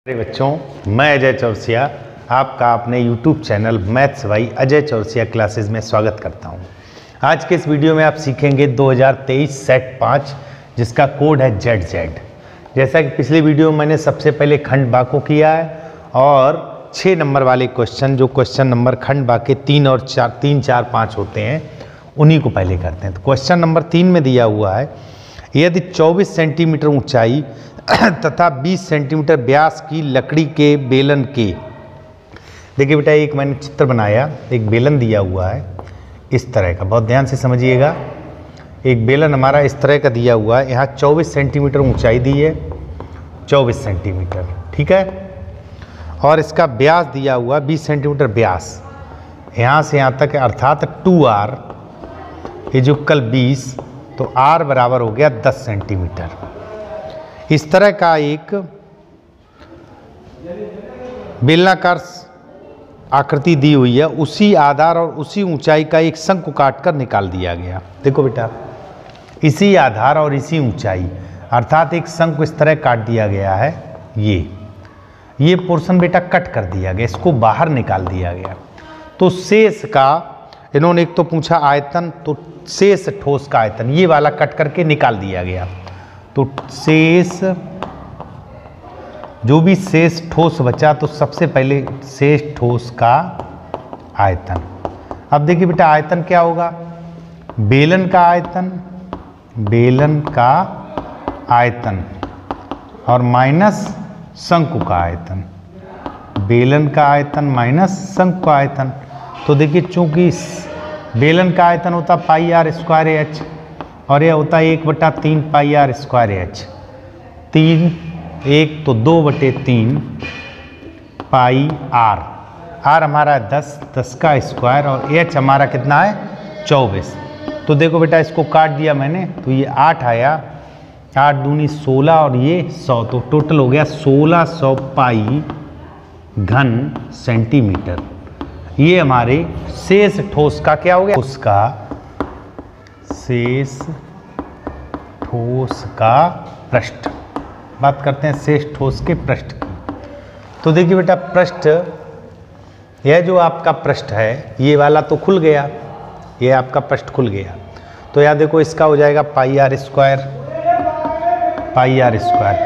बच्चों, मैं अजय चौरसिया आपका अपने YouTube channel maths by Ajay Chaurasia classes में स्वागत करता हूं। आज के इस वीडियो में आप सीखेंगे 2023 सेट 5 जिसका कोड है ZZ। जैसा कि पिछले वीडियो में मैंने सबसे पहले खंड बा को किया है और 6 नंबर वाले क्वेश्चन जो क्वेश्चन नंबर खंड बा के 3 और 4 5 होते हैं उन्हीं को पहले करते हैं। तो क्वेश्चन नंबर 3 में दिया हुआ है, यदि 24 सेंटीमीटर ऊंचाई तथा 20 सेंटीमीटर व्यास की लकड़ी के बेलन के, देखिए बेटा एक मैंने चित्र बनाया, एक बेलन दिया हुआ है इस तरह का, बहुत ध्यान से समझिएगा। एक बेलन हमारा इस तरह का दिया हुआ है, यहाँ 24 सेंटीमीटर ऊंचाई दी है, 24 सेंटीमीटर, ठीक है। और इसका व्यास दिया हुआ 20 सेंटीमीटर व्यास, यहाँ से यहाँ तक अर्थात 2r इज इक्वल 20, तो r बराबर हो गया 10 सेंटीमीटर। इस तरह का एक बेलनाकार आकृति दी हुई है, उसी आधार और उसी ऊंचाई का एक शंकु काटकर निकाल दिया गया। देखो बेटा, इसी आधार और इसी ऊंचाई अर्थात एक शंकु इस तरह काट दिया गया है। ये पोर्शन बेटा कट कर दिया गया, इसको बाहर निकाल दिया गया। तो शेष का इन्होंने एक तो पूछा आयतन, तो शेष ठोस का आयतन ये वाला कट करके निकाल दिया गया। तो शेष जो भी शेष ठोस बचा, तो सबसे पहले शेष ठोस का आयतन। अब देखिए बेटा आयतन क्या होगा, बेलन का आयतन, बेलन का आयतन और माइनस शंकु का आयतन, बेलन का आयतन माइनस शंकु का आयतन। तो देखिए चूंकि बेलन का आयतन होता पाई आर स्क्वायर एच और यह होता है 1/3 पाई आर स्क्वायर एच, 3 1 तो 2/3 पाई आर, आर हमारा 10 का स्क्वायर और एच हमारा कितना है 24। तो देखो बेटा इसको काट दिया मैंने, तो ये 8 आया, 8 दूनी 16 और ये 100, तो टोटल हो गया 1600 पाई घन सेंटीमीटर। ये हमारे शेष ठोस का क्या हो गया, उसका शेष ठोस का पृष्ठ। बात करते हैं शेष ठोस के पृष्ठ की। तो देखिए बेटा पृष्ठ, यह जो आपका पृष्ठ है ये वाला तो खुल गया, ये आपका पृष्ठ खुल गया। तो यह देखो इसका हो जाएगा पाई आर स्क्वायर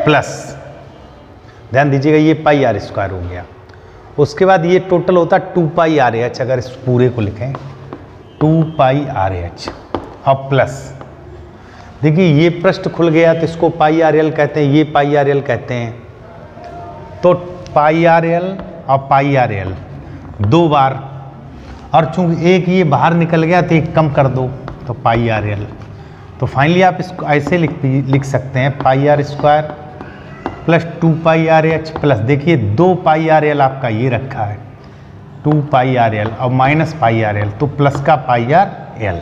प्लस, ध्यान दीजिएगा ये पाई आर स्क्वायर हो गया। उसके बाद ये टोटल होता 2 पाई आर एच, अगर इस पूरे को लिखें 2 पाई आर एच और प्लस, देखिए ये पृष्ठ खुल गया तो इसको पाई आर एल कहते हैं, ये पाई आर एल कहते हैं। तो पाई आर एल और पाई आर एल 2 बार, और चूंकि एक ये बाहर निकल गया तो एक कम कर दो, तो पाई आर एल। तो फाइनली आप इसको ऐसे लिख सकते हैं pi r square plus 2 pi r h plus, देखिए 2 पाई आर एल आपका ये रखा है, 2 पाई आर एल और माइनस पाई आर एल, तो प्लस का पाई आर एल,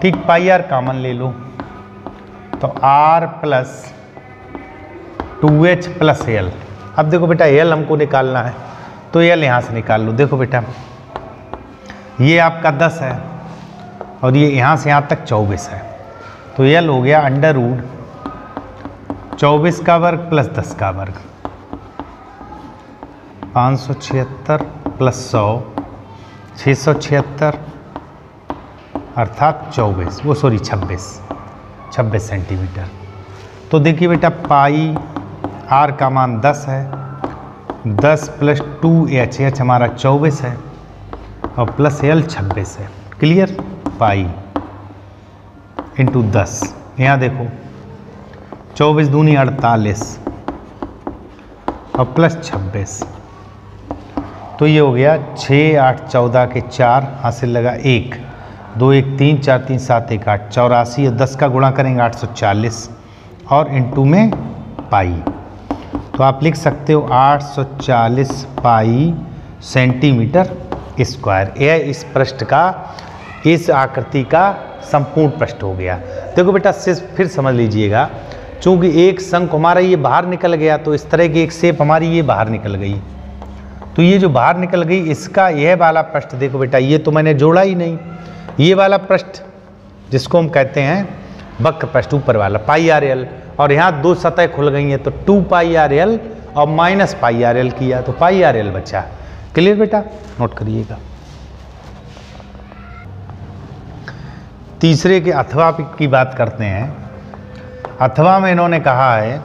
ठीक। पाई आर कॉमन ले लो, तो are plus 2h plus L. अब देखो बेटा एल हमको निकालना है, तो एल यहाँ से निकाल लो। देखो बेटा ये आपका 10 है और ये यहाँ से यहाँ तक 24 है, तो एल हो गया अंडर रूट 24 का वर्ग प्लस 10 का वर्ग, 576 प्लस 100 676 अर्थात 26 सेंटीमीटर। तो देखिए बेटा पाई आर का मान 10 है, 10 प्लस 2h, एच हमारा 24 है और प्लस एल 26 है। क्लियर, पाई इंटू 10, यहाँ देखो 24 दूनी 48 और प्लस 26, तो ये हो गया 6 8 14 के 4 हासिल लगा 1 2 1 3 4 3 7 1 8 84 और 10 का गुणा करेंगे 840 और इंटू में पाई, तो आप लिख सकते हो 840 पाई सेंटीमीटर स्क्वायर। यह इस पृष्ठ का, इस आकृति का संपूर्ण पृष्ठ हो गया। देखो बेटा फिर समझ लीजिएगा, चूंकि एक शंकु हमारा ये बाहर निकल गया, तो इस तरह की एक शेप हमारी ये बाहर निकल गई, तो ये जो बाहर निकल गई इसका यह वाला पृष्ठ, देखो बेटा ये तो मैंने जोड़ा ही नहीं, ये वाला पृष्ठ जिसको हम कहते हैं वक्र पृष्ठ ऊपर वाला पाई आर एल, और यहाँ 2 सतह खुल गई हैं, तो 2 पाई आर एल और माइनस पाई आर एल किया तो पाई आर एल बचा। क्लियर बेटा, नोट करिएगा। तीसरे के अथवा की बात करते हैं। अथवा में इन्होंने कहा है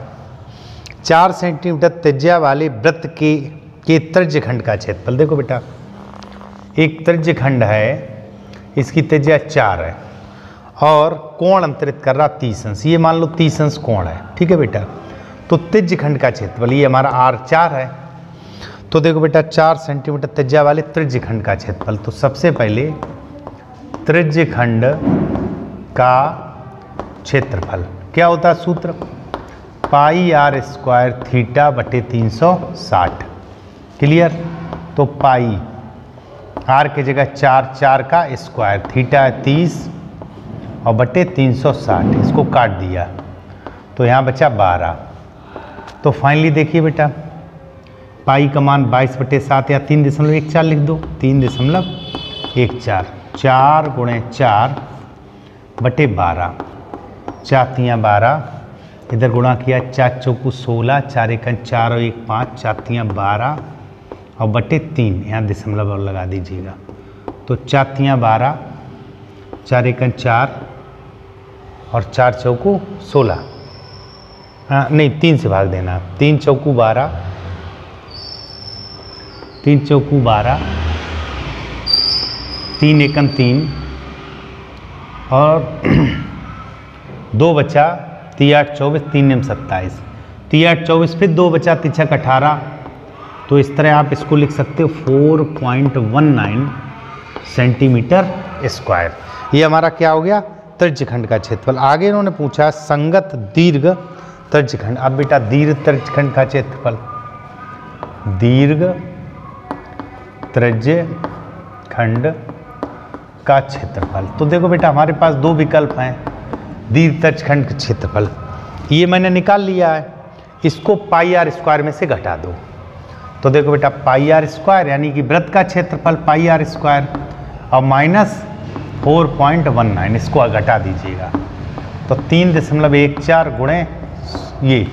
4 सेंटीमीटर त्रिज्या वाले वृत्त के त्रिज्यखंड का क्षेत्रफल। देखो बेटा, एक त्रिज्यखंड है, इसकी त्रिज्या 4 है और कोण अंतरित कर रहा 30 अंश। ये मान लो 30 अंश कोण है, ठीक है बेटा। तो त्रिज्यखंड का क्षेत्रफल ये हमारा R4 है। तो देखो बेटा, 4 सेंटीमीटर त्रिज्या वाले त्रिज्यखंड का क्षेत्रफल। तो सबसे पहले त्रिज्यखंड का क्षेत्रफल क्या होता है सूत्र, पाई आर स्क्वायर थीटा बटे 360। क्लियर। तो पाई आर की जगह 4 का स्क्वायर, थीटा है 30 और बटे 360, इसको काट दिया तो यहाँ बचा 12। तो फाइनली देखिए बेटा, पाई का मान 22/7 या 3.14 लिख दो, 3.14, 4 गुणे 4 बटे 12, 4 12, इधर गुणा किया 4 चौकू 16, 4 एकन 4 और 1 5, 4 12 और बटे 3, यहाँ दशमलव और लगा दीजिएगा। तो 4 12, 4 एकन 4 और 4 चौकू 16, नहीं 3 से भाग देना, 3 चौकू 12, 3 चौकू 12, 3 एकन 3 और 2 बचा, 3 8 24, 3 9 27, 3 8 24, फिर 2 बचा, 3 6 18। तो इस तरह आप इसको लिख सकते हो 4.19 सेंटीमीटर स्क्वायर। ये हमारा क्या हो गया, त्रिज्यखंड का क्षेत्रफल। आगे इन्होंने पूछा संगत दीर्घ त्रिज्यखंड। अब बेटा दीर्घ त्रिज्यखंड का क्षेत्रफल, दीर्घ त्रिज्यखंड का क्षेत्रफल। तो देखो बेटा, हमारे पास 2 विकल्प हैं दीर्घ त्रिज्यखंड का क्षेत्रफल। ये मैंने निकाल लिया है, इसको पाई आर स्क्वायर में से घटा दो। तो देखो बेटा, पाई आर स्क्वायर यानी कि वृत्त का क्षेत्रफल पाई आर स्क्वायर और माइनस 4.19, इसको घटा दीजिएगा। तो 3.14 गुणे ये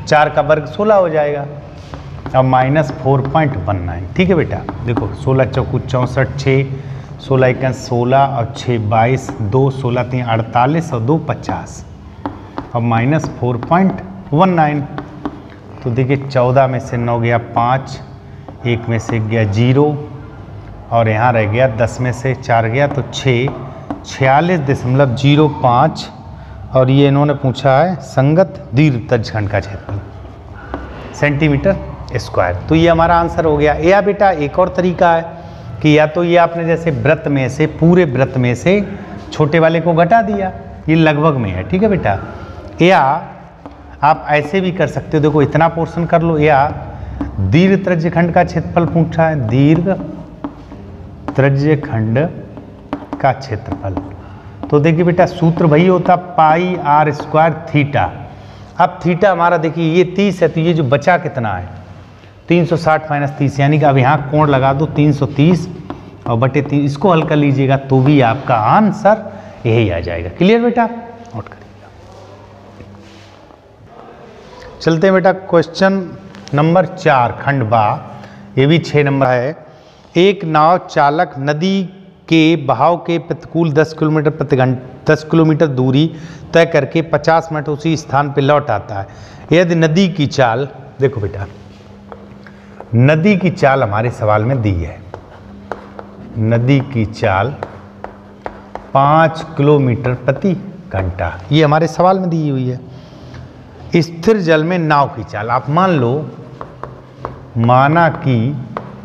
4 का वर्ग 16 हो जाएगा और माइनस 4.19। ठीक है बेटा, देखो 16 चौकू 64, 6 16 एकन 16 और 6 22, 2 16 3 48 और 2 50 और माइनस 4.19। तो देखिए 14 में से 9 गया 5, 1 में से गया 0 और यहाँ रह गया 10 में से 4 गया तो 6, 46.05। और ये इन्होंने पूछा है संगत दीर्घ त्रिज्यखंड का क्षेत्रफल सेंटीमीटर स्क्वायर। तो ये हमारा आंसर हो गया। या बेटा एक और तरीका है कि या तो ये आपने जैसे वृत्त में से, पूरे वृत्त में से छोटे वाले को घटा दिया, ये लगभग में है, ठीक है बेटा। या आप ऐसे भी कर सकते हो, देखो इतना पोर्शन कर लो। या दीर्घ त्रिज्यखंड का क्षेत्रफल पूछा है, दीर्घ त्रिज्यखंड का क्षेत्रफल। तो देखिए बेटा सूत्र वही होता पाई आर स्क्वायर थीटा। अब थीटा हमारा देखिए ये 30 है, तो ये जो बचा कितना है 360 माइनस 30, यानी कि अब यहाँ कोण लगा दो 330 और बटे 3, इसको हल कर लीजिएगा तो भी आपका आंसर यही आ जाएगा। क्लियर बेटा, नोट करिएगा। चलते हैं बेटा क्वेश्चन नंबर 4 खंड बा, ये भी 6 नंबर है। एक नाव चालक नदी के बहाव के प्रतिकूल 10 किलोमीटर प्रति घंटा 10 किलोमीटर दूरी तय करके 50 मिनट उसी स्थान पर लौट आता है। यदि नदी की चाल, देखो बेटा नदी की चाल हमारे सवाल में दी है, नदी की चाल 5 किलोमीटर प्रति घंटा, ये हमारे सवाल में दी हुई है। स्थिर जल में नाव की चाल, आप मान लो माना कि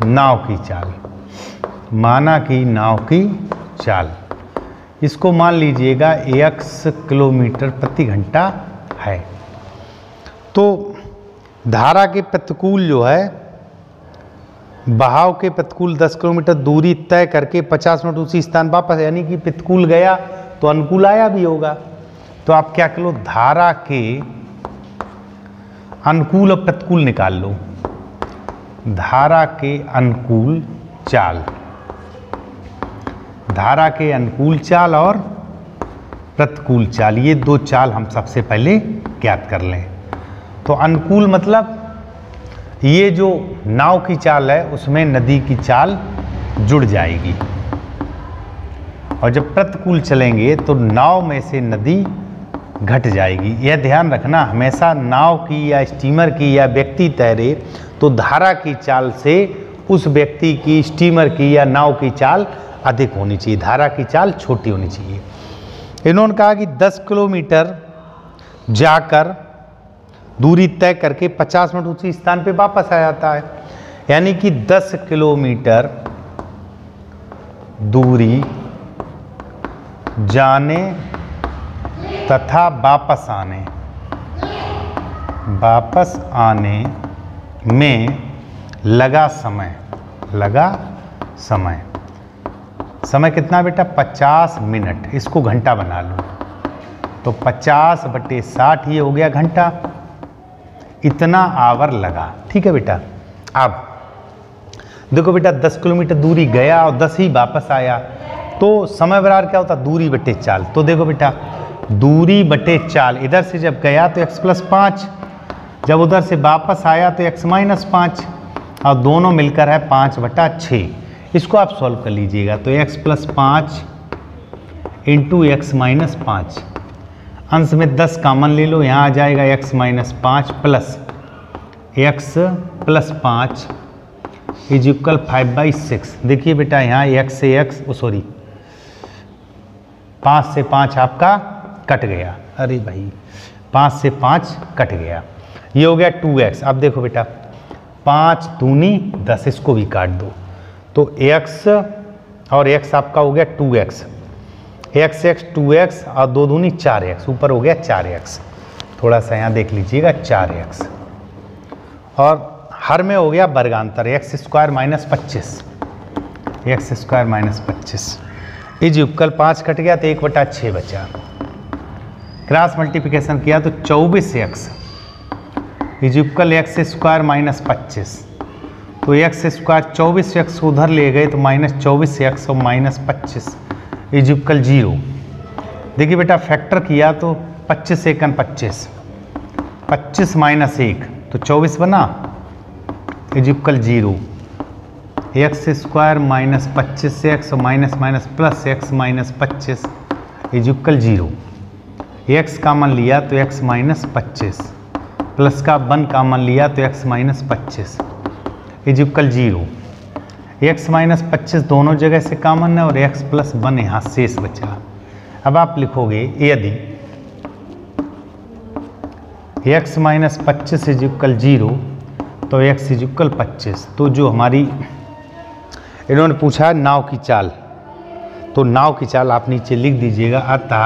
नाव की चाल, माना कि नाव की चाल, इसको मान लीजिएगा 1 किलोमीटर प्रति घंटा है। तो धारा के प्रतिकूल जो है, बहाव के प्रतिकूल 10 किलोमीटर दूरी तय करके 50 मिनट उसी स्थान वापस, यानी कि प्रतिकूल गया तो अनुकूल आया भी होगा। तो आप क्या कर लो, धारा के अनुकूल और प्रतिकूल निकाल लो। धारा के अनुकूल चाल, धारा के अनुकूल चाल और प्रतिकूल चाल, ये 2 चाल हम सबसे पहले ज्ञात कर लें। तो अनुकूल मतलब ये जो नाव की चाल है उसमें नदी की चाल जुड़ जाएगी, और जब प्रतिकूल चलेंगे तो नाव में से नदी घट जाएगी। यह ध्यान रखना, हमेशा नाव की या स्टीमर की या व्यक्ति तैरे तो धारा की चाल से उस व्यक्ति की, स्टीमर की या नाव की चाल अधिक होनी चाहिए, धारा की चाल छोटी होनी चाहिए। इन्होंने कहा कि 10 किलोमीटर जाकर दूरी तय करके 50 मिनट उसी स्थान पे वापस आ जाता है, यानी कि 10 किलोमीटर दूरी जाने तथा वापस आने में लगा समय कितना बेटा? 50 मिनट। इसको घंटा बना लो तो 50/60 ये हो गया घंटा, इतना आवर लगा। ठीक है बेटा। अब देखो बेटा 10 किलोमीटर दूरी गया और 10 ही वापस आया, तो समय बराबर क्या होता? दूरी बटे चाल। तो देखो बेटा दूरी बटे चाल, इधर से जब गया तो x + 5, जब उधर से वापस आया तो x - 5, और दोनों मिलकर है 5/6। इसको आप सॉल्व कर लीजिएगा तो x + 5 × x - 5, अंश में 10 कॉमन ले लो, यहाँ आ जाएगा x - 5 प्लस x + 5 = 5/6। देखिए बेटा यहाँ x से x, 5 से 5 आपका कट गया, अरे भाई 5 से 5 कट गया, ये हो गया 2x। अब देखो बेटा 5 दूनी 10, इसको भी काट दो तो x और x आपका हो गया 2x, x 2x और 2 दूनी 4x, ऊपर हो गया 4x। थोड़ा सा यहाँ देख लीजिएगा 4x, और हर में हो गया वर्गांतर x² - 25, x² - 25 = 5 कट गया तो 1/6 बचा। क्रॉस मल्टीप्लिकेशन किया तो 24x = x² - 25, तो x² 24x उधर ले गए तो -24x और -25 = 0। देखिए बेटा फैक्टर किया तो 25 × 25, 25 - 1 तो 24 बना, = 0। x² - 25x और minus plus x - 25 = 0। x common लिया तो x - 25, प्लस का 1 कॉमन लिया तो x - 25 = 0। x - 25 दोनों जगह से कॉमन है और x + 1 यहाँ शेष बचा। अब आप लिखोगे यदि x - 25 = 0 तो x = 25, तो जो हमारी इन्होंने पूछा है नाव की चाल, तो नाव की चाल आप नीचे लिख दीजिएगा, अतः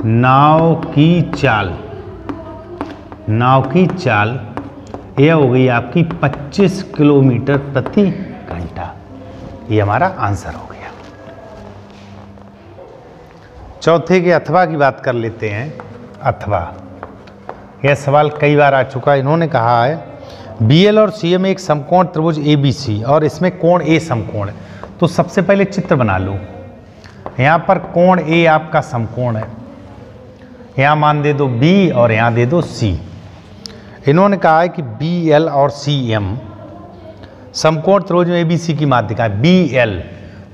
नाव की चाल यह हो गई आपकी 25 किलोमीटर प्रति घंटा। ये हमारा आंसर हो गया। चौथे के अथवा की बात कर लेते हैं। अथवा, यह सवाल कई बार आ चुका है। इन्होंने कहा है BL और CM एक समकोण त्रिभुज ABC और इसमें कोण A समकोण है। तो सबसे पहले चित्र बना लो। यहाँ पर कोण A आपका समकोण है, यहाँ मान दे दो B और यहाँ दे दो C। इन्होंने कहा है कि BL और CM समकोण त्रिभुज में ABC की माध्यिका है BL,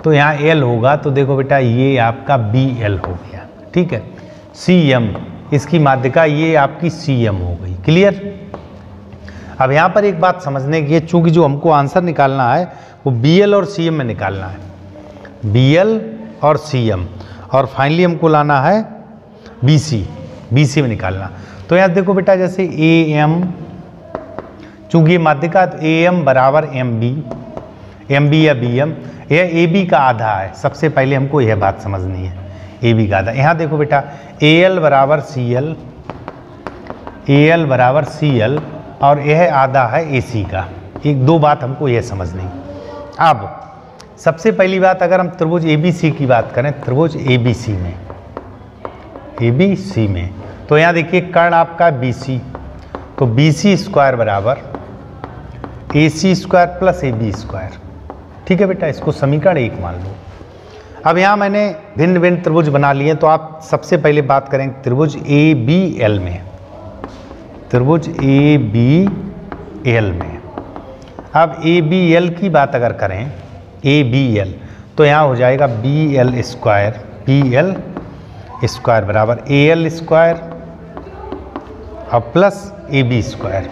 तो यहाँ L होगा, तो देखो बेटा ये आपका BL हो गया। ठीक है। CM इसकी माध्यिका ये आपकी CM हो गई। क्लियर। अब यहाँ पर एक बात समझने की है, चूंकि जो हमको आंसर निकालना है वो BL और CM में निकालना है, BL और CM, और फाइनली हमको लाना है BC में निकालना। तो यहाँ देखो बेटा जैसे AM, चूंकि ये माध्यिका तो AM = MB या BM, यह AB का आधा है। सबसे पहले हमको यह बात समझनी है, AB का आधा। यहाँ देखो बेटा AL = CL और यह आधा है AC का। एक दो बात हमको यह समझनी। अब सबसे पहली बात, अगर हम त्रिभुज ABC की बात करें, त्रिभुज ABC में तो यहाँ देखिए कर्ण आपका BC, तो BC² = AC² + AB²। ठीक है बेटा, इसको समीकरण 1 मान लो। अब यहाँ मैंने भिन्न भिन्न त्रिभुज बना लिए, तो आप सबसे पहले बात करें त्रिभुज ABL में। त्रिभुज एल में। अब ए बी एल की बात अगर करें, ए बी एल, तो यहाँ हो जाएगा बी एल स्क्वायर बराबर ए एल स्क्वायर और प्लस ए बी स्क्वायर।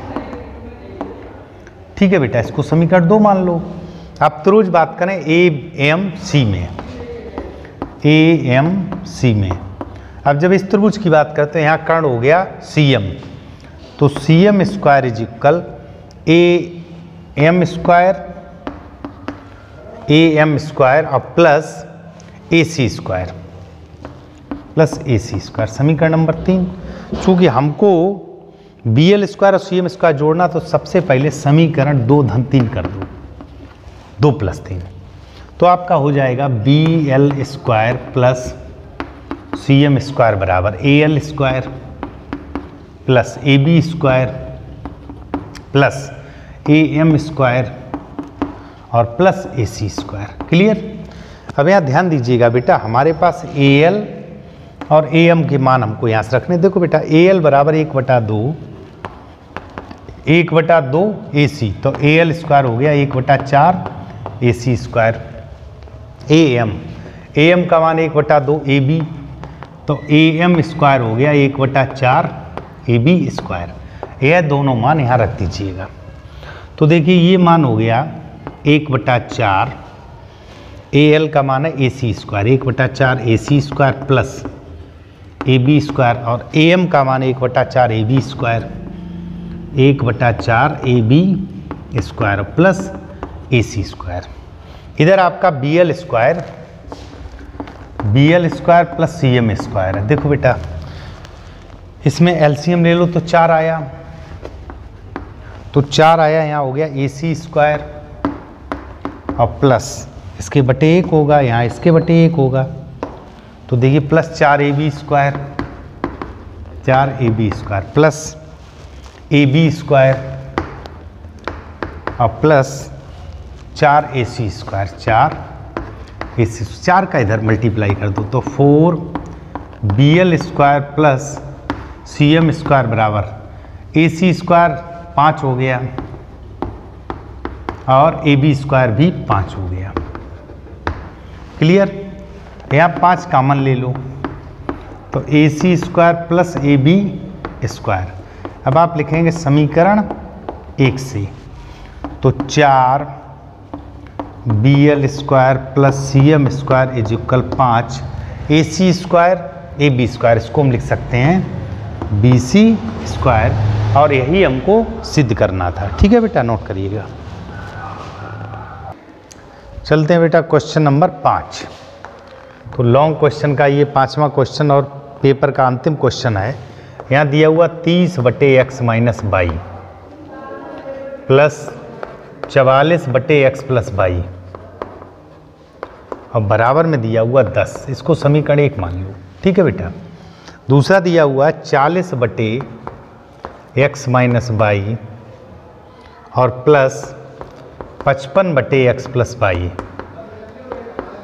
ठीक है बेटा, इसको समीकरण 2 मान लो। अब तो रोज बात करें ए एम सी में। अब जब इस त्रिभुज की बात करते हैं, यहाँ कर्ण हो गया सी एम, तो C M square is equal A M square और प्लस ए सी स्क्वायर समीकरण नंबर 3। चूंकि हमको बी एल स्क्वायर और सी एम स्क्वायर जोड़ना, तो सबसे पहले समीकरण 2 धन 3 कर दो, 2 प्लस 3, तो आपका हो जाएगा B L square plus C M square बराबर A L square plus A B square plus A M square और plus A C square. Clear? अब यहाँ ध्यान दीजिएगा बेटा, हमारे पास ए एल और ए एम के मान हमको यहाँ से रखने। देखो बेटा, ए एल बराबर 1/2 ए सी, तो ए एल स्क्वायर हो गया 1/4 A C square. A M का मान 1/2 ए बी, तो ए एम स्क्वायर हो गया 1/4 ए बी स्क्वायर। यह दोनों मान यहाँ रख दीजिएगा। तो देखिए ये मान हो गया 1/4, ए एल का मान है A C square 1/4 A C square plus A B square, और ए एम का मान 1/4 A B square 1/4 A B square plus A C square. इधर आपका B L square plus C M square है। देखो बेटा, इसमें एलसीएम ले लो तो 4 आया, यहाँ हो गया ए सी स्क्वायर और प्लस इसके बटे 1 होगा, यहाँ इसके बटे 1 होगा, तो देखिए plus 4 A B square plus A B square और प्लस 4 ए सी स्क्वायर 4 का इधर मल्टीप्लाई कर दो, तो 4 B L square plus C M square बराबर ए सी स्क्वायर 5 हो गया और ए बी स्क्वायर भी 5 हो गया। क्लियर? यहाँ 5 कॉमन ले लो, तो A C square plus A B square. अब आप लिखेंगे समीकरण 1 से, तो 4 B L square plus C M square is equal 5 A C square A B square, इसको हम लिख सकते हैं बी सी स्क्वायर, और यही हमको सिद्ध करना था। ठीक है बेटा, नोट करिएगा। चलते हैं बेटा क्वेश्चन नंबर 5। तो लॉन्ग क्वेश्चन का ये 5वां क्वेश्चन और पेपर का अंतिम क्वेश्चन है। यहाँ दिया हुआ 30/x minus Y plus 44/x plus Y और बराबर में दिया हुआ 10, इसको समीकरण 1 मान लो। ठीक है बेटा, दूसरा दिया हुआ 40/x माइनस वाई और प्लस 55/x प्लस वाई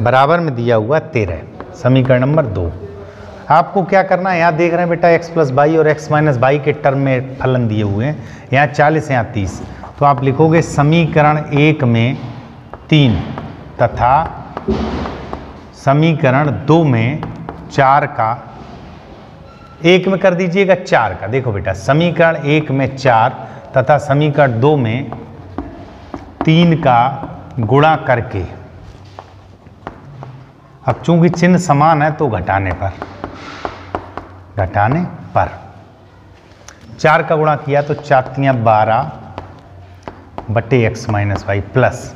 बराबर में दिया हुआ 13, समीकरण नंबर 2। आपको क्या करना है, यहाँ देख रहे हैं बेटा x प्लस वाई और x माइनस वाई के टर्म में फलन दिए हुए हैं, यहाँ 40 यहाँ 30, तो आप लिखोगे समीकरण 1 में 3 तथा समीकरण 2 में 4 का, 1 में कर दीजिएगा 4 का। देखो बेटा, समीकरण 1 में 4 तथा समीकरण 2 में 3 का गुणा करके, अब चूंकि चिन्ह समान है तो घटाने पर 4 का गुणा किया तो 4×3 12/x minus Y plus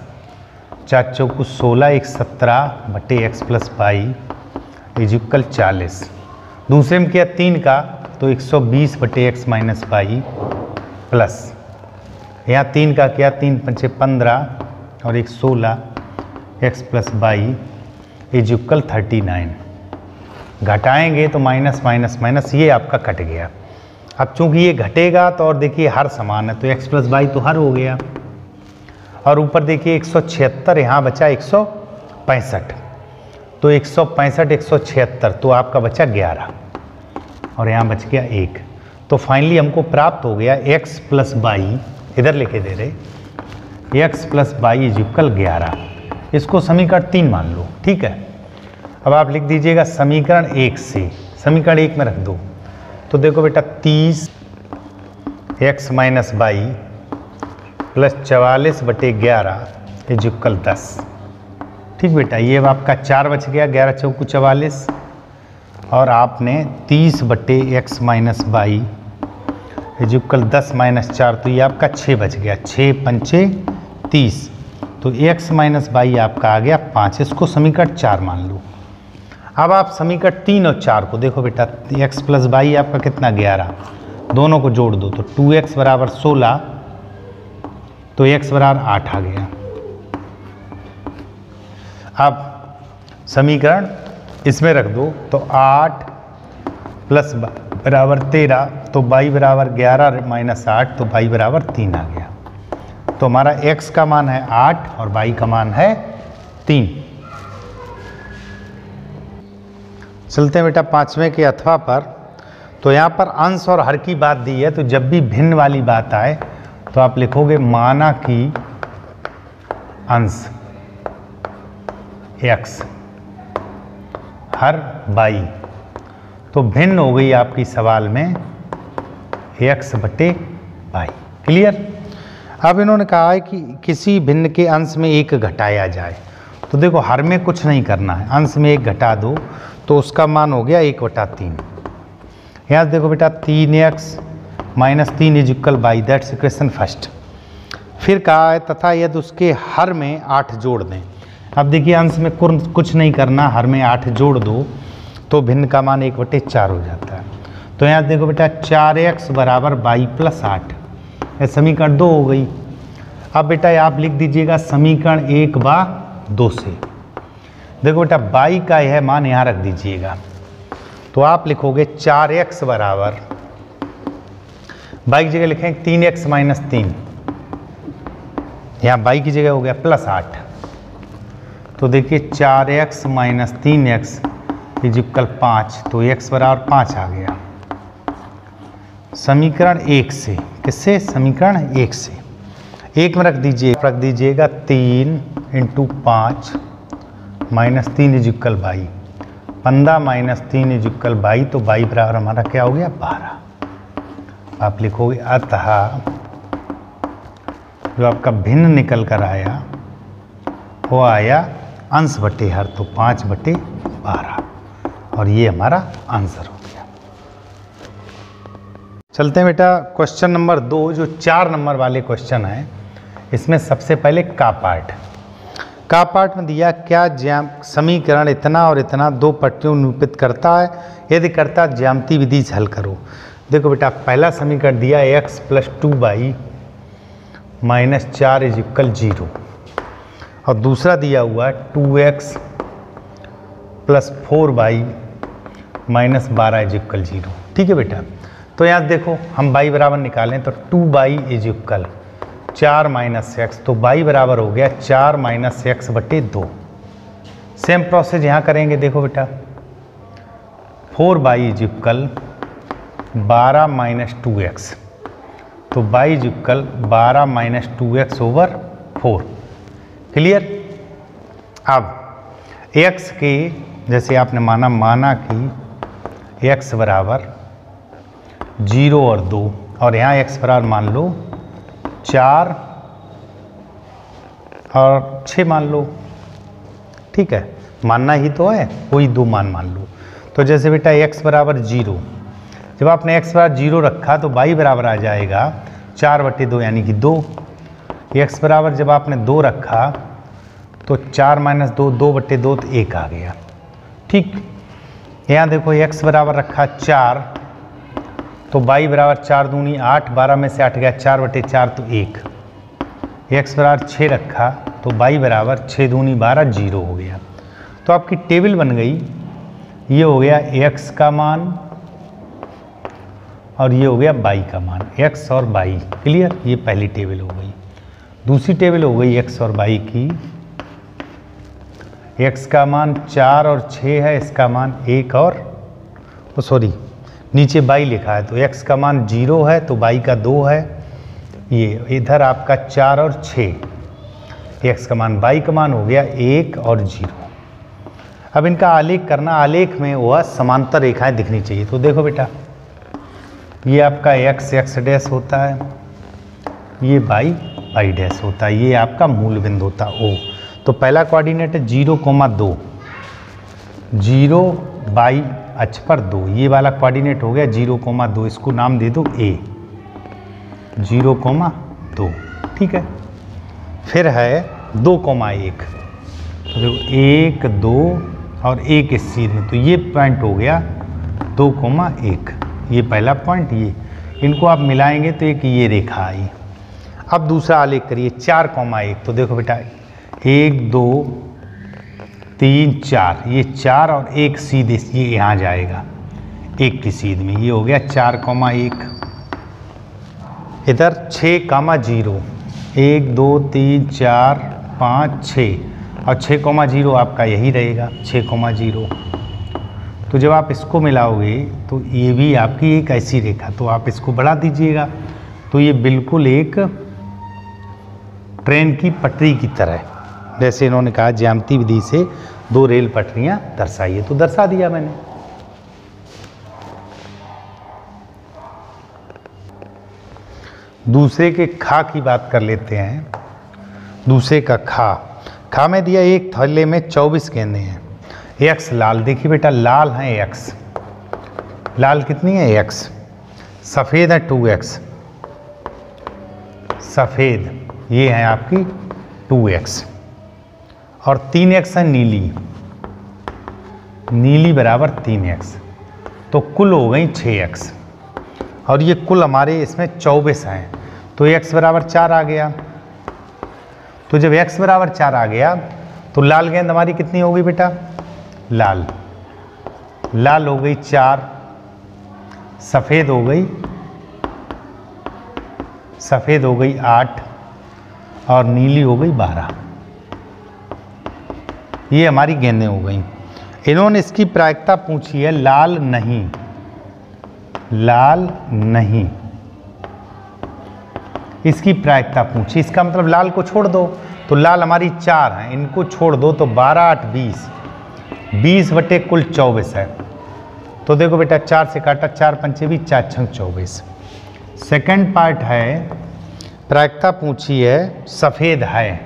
4×4 16 1 17/x plus Y is equal 40। दूसरे में किया 3 का तो 120/x माइनस वाई प्लस, यहाँ 3 का किया 3×5 15 और 1 16x plus Y is equal 39। घटाएंगे तो माइनस माइनस माइनस, ये आपका कट गया। अब चूंकि ये घटेगा तो और देखिए हर समान है, तो x प्लस वाई तो हर हो गया, और ऊपर देखिए 176, यहाँ बचा 165, तो 165 176, तो आपका बचा 11 और यहाँ बच गया 1। तो फाइनली हमको प्राप्त हो गया x प्लस वाई इधर लिखे दे रहे x plus Y is equal 11, इसको समीकरण 3 मान लो। ठीक है, अब आप लिख दीजिएगा समीकरण 1 से, समीकरण 1 में रख दो। तो देखो बेटा 30 x minus Y plus 44/11 is equal 10। ठीक बेटा, ये अब आपका 4 बच गया, 11 चौकू 44, और आपने 30/x minus Y is equal 10 minus 4, तो ये आपका 6 बच गया, 6 पंचे 30, तो x माइनस वाई आपका आ गया 5, इसको समीकरण 4 मान लो। अब आप समीकरण 3 और 4 को देखो बेटा, x प्लस वाई आपका कितना 11, दोनों को जोड़ दो तो 2x बराबर 16, तो x बराबर 8 आ गया। अब समीकरण इसमें रख दो तो 8 प्लस बराबर 13, तो y बराबर 11 माइनस 8, तो y बराबर 3 आ गया। तो हमारा x का मान है 8 और y का मान है 3। चलते हैं बेटा 5वें के अथवा पर। तो यहाँ पर अंश और हर की बात दी है, तो जब भी भिन्न वाली बात आए तो आप लिखोगे माना कि अंश x हर y, तो भिन्न हो गई आपकी सवाल में x/y। क्लियर। अब इन्होंने कहा है कि किसी भिन्न के अंश में 1 घटाया जाए, तो देखो हर में कुछ नहीं करना है, अंश में 1 घटा दो तो उसका मान हो गया 1/3। यहाँ देखो बेटा 3x minus 3 is equal y, that's equation first. फिर कहा है तथा यदि उसके हर में 8 जोड़ दें। अब देखिए अंश में कुछ नहीं करना, हर में 8 जोड़ दो तो भिन्न का मान 1/4 हो जाता है। तो यहाँ देखो बेटा 4x बराबर y प्लस 8, यह समीकरण 2 हो गई। अब बेटा आप लिख दीजिएगा समीकरण 1/2 से। देखो बेटा y का यह मान यहाँ रख दीजिएगा, तो आप लिखोगे 4x बराबर, y की जगह लिखेंगे 3x माइनस 3, यहाँ y की जगह हो गया प्लस 8, तो देखिए 4x minus 3x is equal 5, तो x बराबर 5 आ गया समीकरण 1 से। किससे? समीकरण 1 से। 1 में रख दीजिएगा 3 × 5 minus 3 is equal 22, 15 minus 3 is equal 22, तो 22 बराबर हमारा क्या हो गया 12। आप लिखोगे अतः जो आपका भिन्न निकल कर आया वो आया अंश बटे हर, तो 5/12, और ये हमारा आंसर हो गया। चलते हैं बेटा क्वेश्चन नंबर 2, जो 4 नंबर वाले क्वेश्चन है। इसमें सबसे पहले का पार्ट में दिया क्या समीकरण इतना और इतना 2 पट्टियों निरूपित करता है, यदि करता ज्यामिति विधि से हल करो। देखो बेटा पहला समीकरण दिया x plus 2y minus 4 is equal 0, और दूसरा दिया हुआ है 2x plus 4y minus 12 is equal 0। ठीक है बेटा, तो यहाँ देखो हम y बराबर निकालें तो 2y is equal 4 minus x, तो y बराबर हो गया 4 माइनस x/2। सेम प्रोसेस यहाँ करेंगे। देखो बेटा 4y is equal 12 minus 2x, तो y is equal 12 minus 2x over 4। Clear. अब x के जैसे आपने माना कि x बराबर 0 और 2, और यहाँ x बराबर मान लो 4 और 6 मान लो। ठीक है, मानना ही तो है, कोई 2 मान लो। तो जैसे बेटा x बराबर 0, जब आपने x बराबर 0 रखा तो y बराबर आ जाएगा 4/2 यानी कि 2। x बराबर जब आपने 2 रखा तो 4 माइनस 2, 2/2 तो 1 आ गया। ठीक, यहाँ देखो x बराबर रखा 4, तो y बराबर 4 दूनी 8, 12 में से 8 गया 4/4 तो 1। x बराबर 6 रखा तो y बराबर 6 दूनी 12, 0 हो गया। तो आपकी टेबल बन गई, ये हो गया x का मान और ये हो गया y का मान, x और y। क्लियर, ये पहली टेबल हो गई। दूसरी टेबल हो गई x और y की। x का मान 4 और 6 है, इसका मान 1 और नीचे y लिखा है, तो x का मान 0 है तो y का 2 है, ये इधर आपका 4 और 6, x का मान y का मान हो गया 1 और 0। अब इनका आलेख करना, आलेख में वह समांतर रेखाएं दिखनी चाहिए। तो देखो बेटा, ये आपका x डैश होता है, ये y डैश होता है, ये आपका मूल बिंदु होता है O। तो पहला कोऑर्डिनेट है 0,2, 0 बाई अक्ष पर 2, ये वाला कोऑर्डिनेट हो गया 0,2, इसको नाम दे दो A, 0,2, ठीक है। फिर है 2,1, तो देखो 1, 2 और 1 इस चीज में, तो ये पॉइंट हो गया 2,1, ये पहला पॉइंट, ये इनको आप मिलाएंगे तो एक ये रेखा आई। अब दूसरा आलेख करिए 4,1, तो देखो बेटा 1, 2, 3, 4, ये 4 और 1 सीधे ये यहाँ जाएगा 1 की सीध में, ये हो गया 4,1। इधर 6,0, 1, 2, 3, 4, 5, 6 और 6,0 आपका यही रहेगा 6,0। तो जब आप इसको मिलाओगे तो ये भी आपकी एक ऐसी रेखा, तो आप इसको बढ़ा दीजिएगा तो ये बिल्कुल एक ट्रेन की पटरी की तरह, जैसे इन्होंने कहा ज्यामिति विधि से 2 रेल पटरियां दर्शाइए, तो दर्शा दिया मैंने। दूसरे के खा की बात कर लेते हैं। दूसरे का खा में दिया एक थैले में 24 गेंदें हैं, x लाल, देखिए बेटा लाल है x, लाल कितनी है x, सफ़ेद है 2x, सफ़ेद ये है आपकी 2x और 3x है नीली, नीली बराबर 3x, तो कुल हो गई 6x और ये कुल हमारे इसमें 24 हैं, तो x बराबर 4 आ गया। तो जब x बराबर 4 आ गया तो लाल गेंद हमारी कितनी हो गई बेटा, लाल हो गई 4, सफ़ेद हो गई 8 और नीली हो गई 12। ये हमारी गेंदें हो गई। इन्होंने इसकी प्रायिकता पूछी है लाल नहीं, इसकी प्रायिकता पूछी, इसका मतलब लाल को छोड़ दो, तो लाल हमारी 4 है, इनको छोड़ दो तो 12, 8, 20 बटे कुल 24 है। तो देखो बेटा 4 से काटा, 4 पंचे भी 4 छंग 24। सेकंड पार्ट है, प्रायिकता पूछी है सफ़ेद है,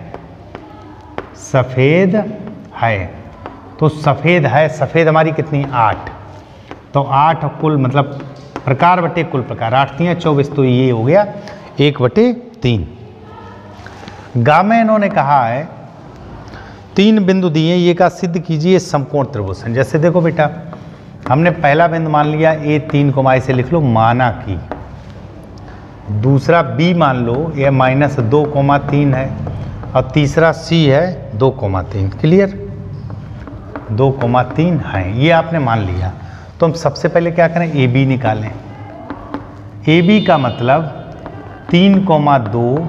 तो सफ़ेद हमारी कितनी 8, तो 8 कुल मतलब प्रकार बटे कुल प्रकार, 8 3 24, तो ये हो गया 1/3। गा में इन्होंने कहा है 3 बिंदु दिए, ये का सिद्ध कीजिए समकोण त्रिभुज। जैसे देखो बेटा हमने पहला बिंदु मान लिया A3 को ऐसे लिख लो माना कि, दूसरा B मान लो ये -2,3 है और तीसरा C है 2,3, क्लियर 2,3 है, ये आपने मान लिया। तो हम सबसे पहले क्या करें, AB निकालें। AB का मतलब 3,2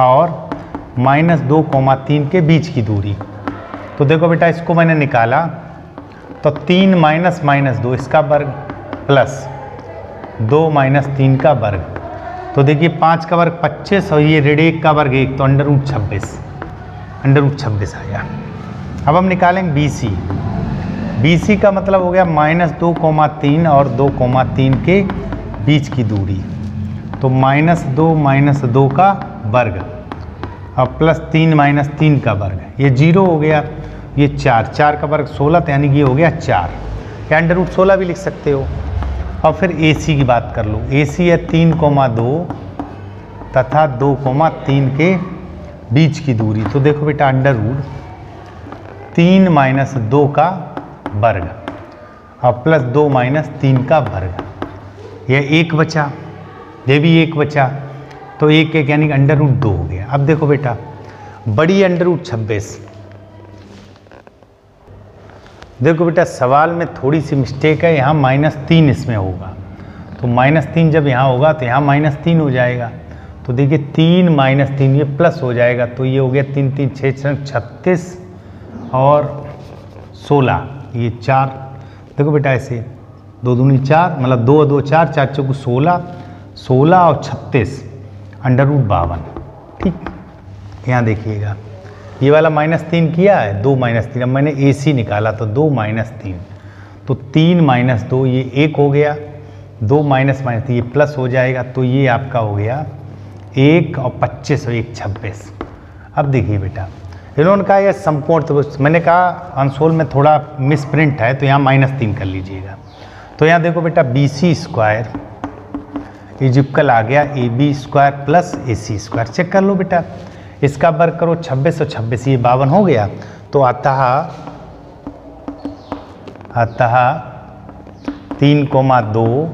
और -2,3 के बीच की दूरी। तो देखो बेटा इसको मैंने निकाला तो 3 -2 इसका वर्ग प्लस 2 - 3 का वर्ग, तो देखिए 5 का वर्ग 25 और ये ऋण 1 का वर्ग 1, तो √26 आया। अब हम निकालेंगे BC का मतलब हो गया -2,3 और 2,3 के बीच की दूरी, तो -2 का वर्ग और प्लस 3 - 3 का वर्ग, ये 0 हो गया, ये 4 का वर्ग 16, तो यानी कि ये हो गया 4, या √16 भी लिख सकते हो। और फिर AC की बात कर लो, AC है 3,2 तथा 2,3 के बीच की दूरी, तो देखो बेटा √3 - 2 का वर्ग और प्लस 2 - 3 का वर्ग, यह 1 बचा, ये भी 1 बचा, तो 1 यानी √2 हो गया। अब देखो बेटा बड़ी √26, देखो बेटा सवाल में थोड़ी सी मिस्टेक है, यहाँ -3 इसमें होगा, तो -3 जब यहाँ होगा तो यहाँ -3 हो जाएगा, तो देखिए 3 - 3 ये प्लस हो जाएगा, तो ये हो गया 3 3 6 36 और 16, ये 4, देखो बेटा ऐसे 2 दूनी 4 मतलब 2 2 4 4 चौको 16 और 36 √52। ठीक, यहाँ देखिएगा ये वाला -3 किया है, 2 -3, अब मैंने AC निकाला तो 2 -3, तो 3 - 2 ये 1 हो गया, 2 - ये प्लस हो जाएगा, तो ये आपका हो गया 1 और 25 और 1 26। अब देखिए बेटा, इन्होंने कहा यह समकोण त्रिभुज, मैंने कहा आंसोल में थोड़ा मिसप्रिंट है तो यहाँ -3 कर लीजिएगा। तो यहाँ देखो बेटा BC² इजिप्कल आ गया AB² प्लस AC²। चेक कर लो बेटा, इसका वर्ग करो 26 और 26, ये 52 हो गया। तो अतः 3,2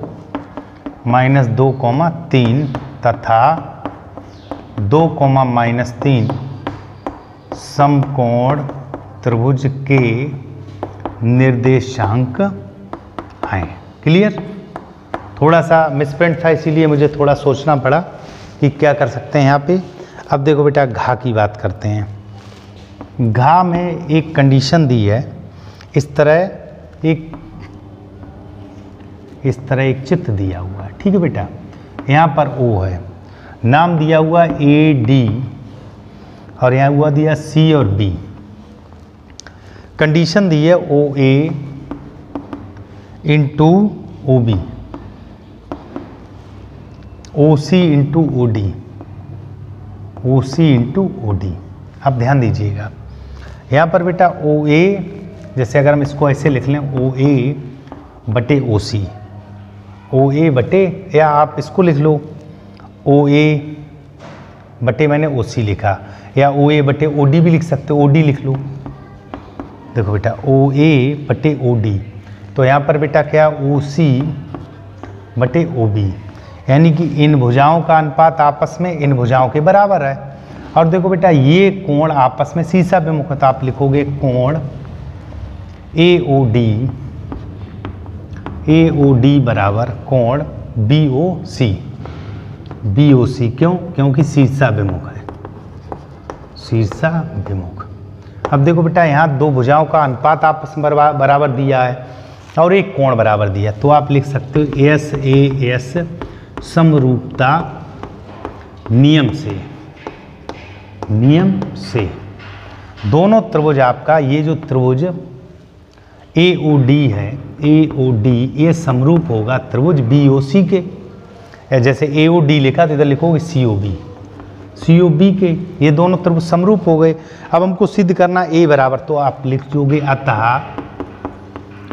-2,3 तथा 2, -3 समकोण त्रिभुज के निर्देशांक हैं। क्लियर? थोड़ा सा मिसप्रिंट था, इसीलिए मुझे थोड़ा सोचना पड़ा कि क्या कर सकते हैं यहाँ पे। अब देखो बेटा, घा की बात करते हैं। घा में एक कंडीशन दी है, इस तरह एक चित्र दिया हुआ है। ठीक है बेटा, यहाँ पर O है, नाम दिया हुआ AD और यहाँ हुआ दिया C और B। कंडीशन दी है OA into OB, OC into OD, OC into OD। अब ध्यान दीजिएगा, यहाँ पर बेटा OA, जैसे अगर हम इसको ऐसे लिख लें OA बटे OC, OA बटे, या आप इसको लिख लो OA बटे मैंने OC लिखा, या OA बटे OD भी लिख सकते हो, OD लिख लो। देखो बेटा OA बटे OD, तो यहाँ पर बेटा क्या OC बटे OB, यानी कि इन भुजाओं का अनुपात आपस में इन भुजाओं के बराबर है। और देखो बेटा ये कोण आपस में सीसा विमुख है, तो आप लिखोगे कोण AOD बराबर कोण BOC। क्यों? क्योंकि शीर्षा विमुख है, शीर्षा विमुख। अब देखो बेटा यहाँ दो भुजाओं का अनुपात आपस में बराबर दिया है और एक कोण बराबर दिया है, तो आप लिख सकते हो SAS समरूपता नियम से दोनों त्रिभुज, आपका ये जो त्रिभुज AOD है, AOD ये समरूप होगा त्रिभुज BOC के। जैसे AOD लिखा तो इधर लिखोगे COB के, ये दोनों त्रिभुज समरूप हो गए। अब हमको सिद्ध करना A बराबर, तो आप लिख दोगे अतः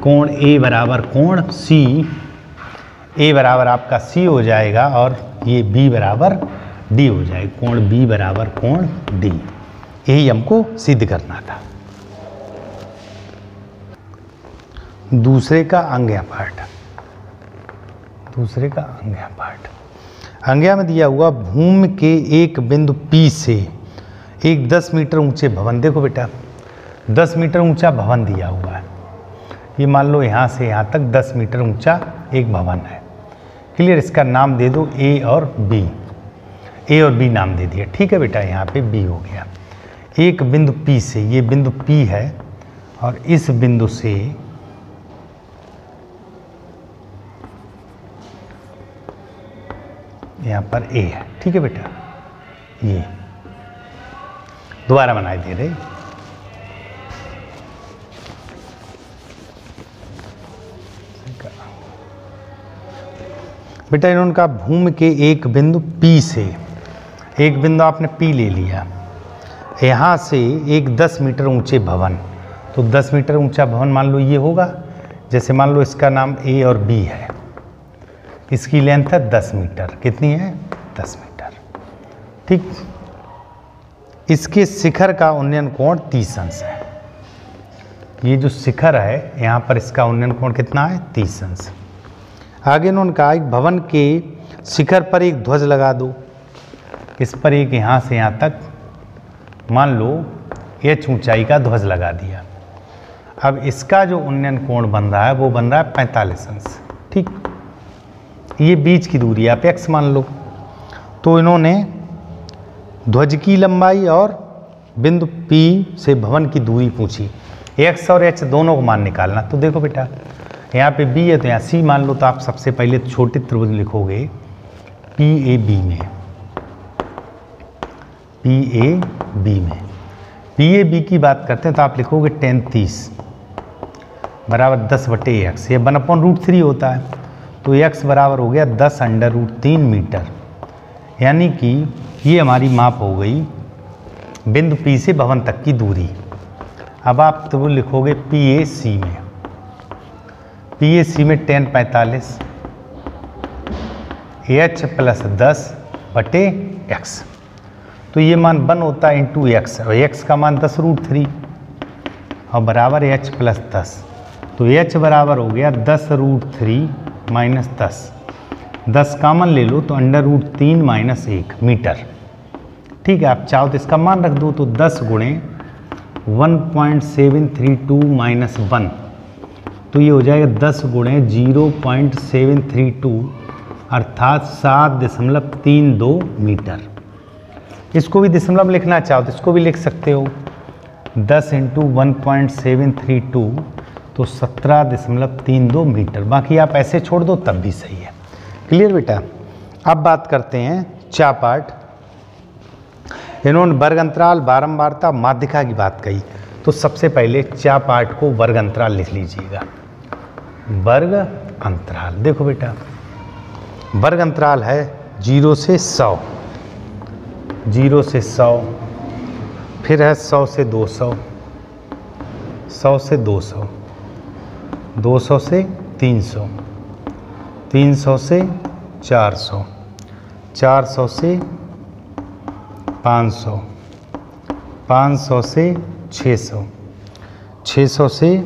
कोण A बराबर कोण C, A बराबर आपका C हो जाएगा और ये B बराबर D हो जाएगा, कोण B बराबर कोण D। यही हमको सिद्ध करना था। दूसरे का अंग्या पाठ, अंग्या में दिया हुआ भूमि के एक बिंदु P से एक 10 मीटर ऊंचे भवन, देखो बेटा 10 मीटर ऊंचा भवन दिया हुआ है, ये मान लो यहाँ से यहाँ तक 10 मीटर ऊंचा एक भवन है। क्लियर? इसका नाम दे दो A और B नाम दे दिया। ठीक है बेटा, यहाँ पे B हो गया। एक बिंदु P से, ये बिंदु P है और इस बिंदु से यहाँ पर A है। ठीक है बेटा, ये दोबारा बनाई दे रहे, बेटा इन्होंने कहा भूमि के एक बिंदु P से, एक बिंदु आपने P ले लिया, यहाँ से एक 10 मीटर ऊंचे भवन, तो 10 मीटर ऊंचा भवन मान लो ये होगा। जैसे मान लो इसका नाम A और B है, इसकी लेंथ है 10 मीटर, कितनी है 10 मीटर। ठीक, इसके शिखर का उन्नयन कोण 30 अंश है। ये जो शिखर है यहाँ पर इसका उन्नयन कोण कितना है 30 अंश। आगे इन्होंने कहा एक भवन के शिखर पर एक ध्वज लगा दो, इस पर एक यहाँ से यहाँ तक मान लो h ऊंचाई का ध्वज लगा दिया। अब इसका जो उन्नयन कोण बन रहा है वो बन रहा है 45 अंश। ठीक, ये बीच की दूरी आप x मान लो, तो इन्होंने ध्वज की लंबाई और बिंदु P से भवन की दूरी पूछी, x और h दोनों को मान निकालना। तो देखो बेटा यहाँ पे B है तो यहाँ C मान लो, तो आप सबसे पहले छोटे त्रिभुज लिखोगे PAB में, PAB में। PAB की बात करते हैं तो आप लिखोगे tan 30 बराबर 10/x, ये 1/√3 होता है, तो x बराबर हो गया 10√3 मीटर। यानी कि ये हमारी माप हो गई बिंदु P से भवन तक की दूरी। अब आप तो लिखोगे PAC में, PAC में tan 45 h + 10/x, तो ये मान 1 होता है इंटू x, और x का मान 10√3 और बराबर h + 10, तो h बराबर हो गया 10√3 - 10, 10 कामन ले लो तो √3 - 1 मीटर। ठीक है, आप चाहो तो इसका मान रख दो, तो 10 × 1.732 - 1, तो ये हो जाएगा 10 × 0.732 अर्थात 7.32 मीटर। इसको भी दशमलव लिखना चाहो तो इसको भी लिख सकते हो, 10 × 1.732 तो 17.32 मीटर। बाकी आप ऐसे छोड़ दो तब भी सही है। क्लियर बेटा। अब बात करते हैं चा पार्ट। इन्होंने वर्ग अंतराल, बारंबारता, माध्यिका की बात कही, तो सबसे पहले चा पार्ट को वर्ग अंतराल लिख लीजिएगा। वर्ग अंतराल देखो बेटा, वर्ग अंतराल है 0 से 100, 0 से 100, फिर है 100 से 200, 100 से 200, 200 से 300, 300 से 400, 400 से 500, 500 से 600, 600 से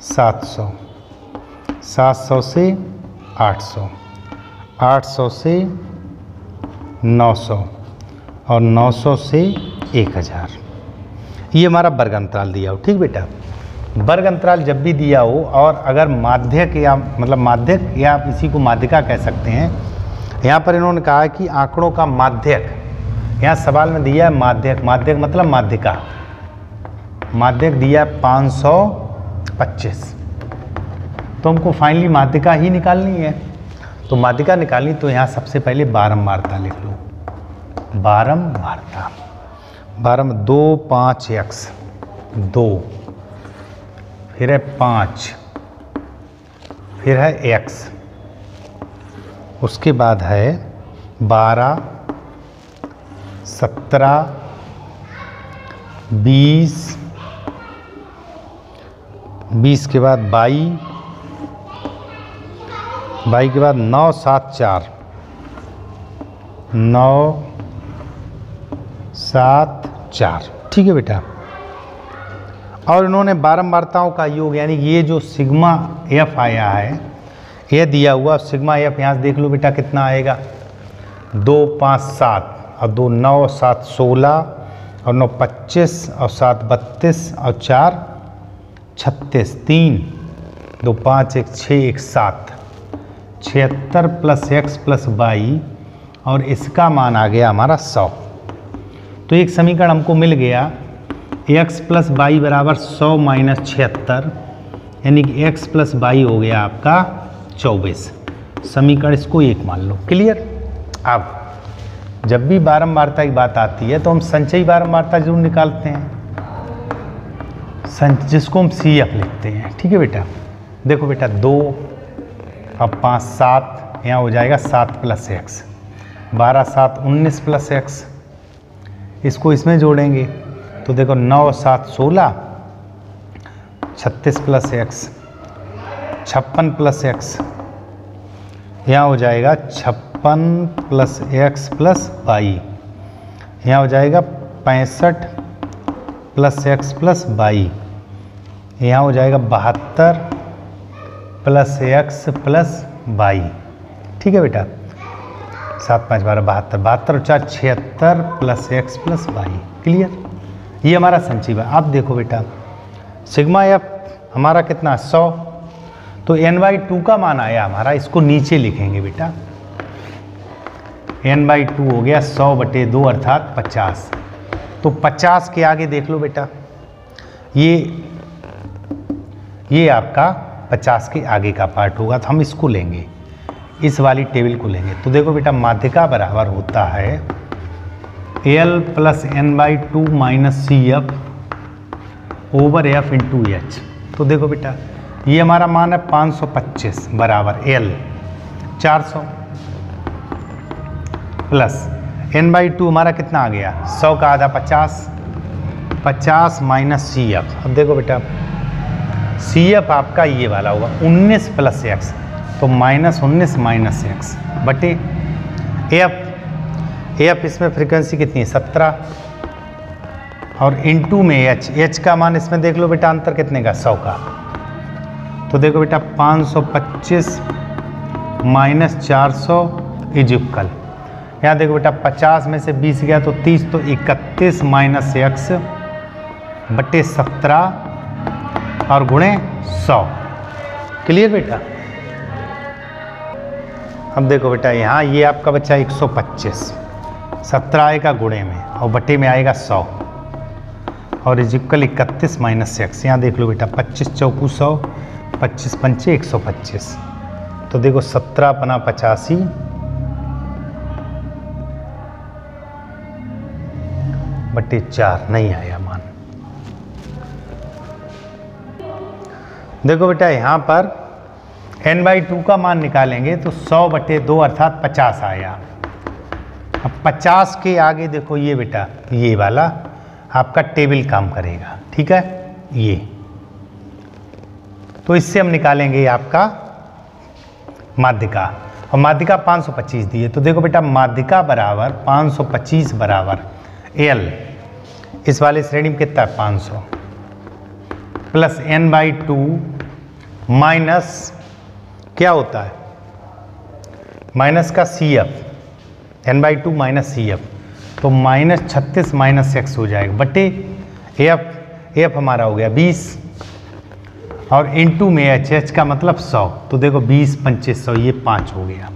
700, 700 से 800, 800 से 900 और 900 से 1000। ये हमारा वर्ग अंतराल दिया हो। ठीक बेटा, वर्ग अंतराल जब भी दिया हो और अगर माध्यक या मतलब माध्यक या आप इसी को माध्यिका कह सकते हैं, यहाँ पर इन्होंने कहा है कि आंकड़ों का माध्यक, यहाँ सवाल में दिया है माध्यक, माध्यक मतलब माध्यिका, माध्यक दिया है 525, तो हमको फाइनली माध्यिका ही निकालनी है। तो माध्यिका निकालनी तो यहाँ सबसे पहले बारंबारता लिख लो, बारंबारता, 2 5x 2, फिर है 5, फिर है x, उसके बाद है 12, 17, 20, 20 के बाद 22, 22 के बाद 9 7 4, 9 7 4। ठीक है बेटा। और इन्होंने बारंबारताओं का योग, यानी ये जो सिग्मा एफ आया है ये दिया हुआ, सिग्मा एफ यहाँ से देख लो बेटा कितना आएगा, 2 5 7 और 2 9 7 16 और 9 25 और 7 32 और 4 36, 3 2 5 1 6 1 7, 76 + x + y और इसका मान आ गया हमारा 100। तो एक समीकरण हमको मिल गया, x + y बराबर 100 - 76, यानी कि x + y हो गया आपका 24। समीकरण इसको 1 मान लो। क्लियर। अब जब भी बारंबारता की बात आती है तो हम संचयी बारंबारता जरूर निकालते हैं, जिसको हम CF लिखते हैं। ठीक है बेटा। देखो बेटा 2 अब 5 7, यहाँ हो जाएगा 7 + x, 12 7 19 + x, इसको इसमें जोड़ेंगे तो देखो 9 7 16, 36 + x, 56 + x, यहाँ हो जाएगा 56 + x + y, यहाँ हो जाएगा 65 + x + y, यहाँ हो जाएगा 72 + x + y। ठीक है बेटा। 7 5 12 72, 72 और 4 76 + x + y। क्लियर। ये हमारा संचयी है। अब देखो बेटा सिग्मा एफ हमारा कितना 100, तो n/2 का मान आया हमारा, इसको नीचे लिखेंगे बेटा, n/2 हो गया 100/2 अर्थात 50। तो 50 के आगे देख लो बेटा, ये आपका 50 के आगे का पार्ट होगा, तो हम इसको लेंगे, इस वाली टेबल को लेंगे। तो देखो बेटा माध्यिका बराबर होता है L plus N by two minus C F over F into H. तो देखो बेटा ये हमारा मान है 525 बराबर L 400 plus N by two हमारा कितना आ गया 100 का आधा 50 माइनस सी एफ। अब देखो बेटा सी एफ आपका ये वाला होगा 19 प्लस एक्स, तो -19 माइनस एक्स बटे एफ। एफ इसमें फ्रीक्वेंसी कितनी है 17 और इनटू में एच का मान इसमें देख लो बेटा अंतर कितने का 100 का। तो देखो बेटा 525 माइनस 400 इज इक्वल, यहाँ देखो बेटा 50 में से 20 गया तो 30, तो 31 माइनस एक्स बटे 17 और गुणे 100। क्लियर बेटा। अब देखो बेटा यहाँ ये आपका बच्चा 125, 17 आएगा गुणे में और बटे में आएगा 100 और इज इक्वल 31 माइनस एक्स। यहाँ देख लो बेटा 25 चौकू 100, 25 पंचे 125, तो देखो 17 पना 85 बटे 4 नहीं आया मान। देखो बेटा यहाँ पर n बाई 2 का मान निकालेंगे तो 100 बटे 2 अर्थात 50 आया। अब 50 के आगे देखो ये बेटा ये वाला आपका टेबल काम करेगा, ठीक है ये। तो इससे हम निकालेंगे आपका माध्यिका, और माध्यिका 525 दी है। तो देखो बेटा माध्यिका बराबर 525 बराबर एल, इस वाले श्रेणी में कितना है 500 प्लस n बाई 2 माइनस क्या होता है माइनस का C F, n by 2 minus C F, तो -36 माइनस एक्स हो जाएगा बटे एफ हमारा हो गया 20 और इनटू में एच का मतलब 100, तो देखो 20 पंचे 100 ये 5 हो गया।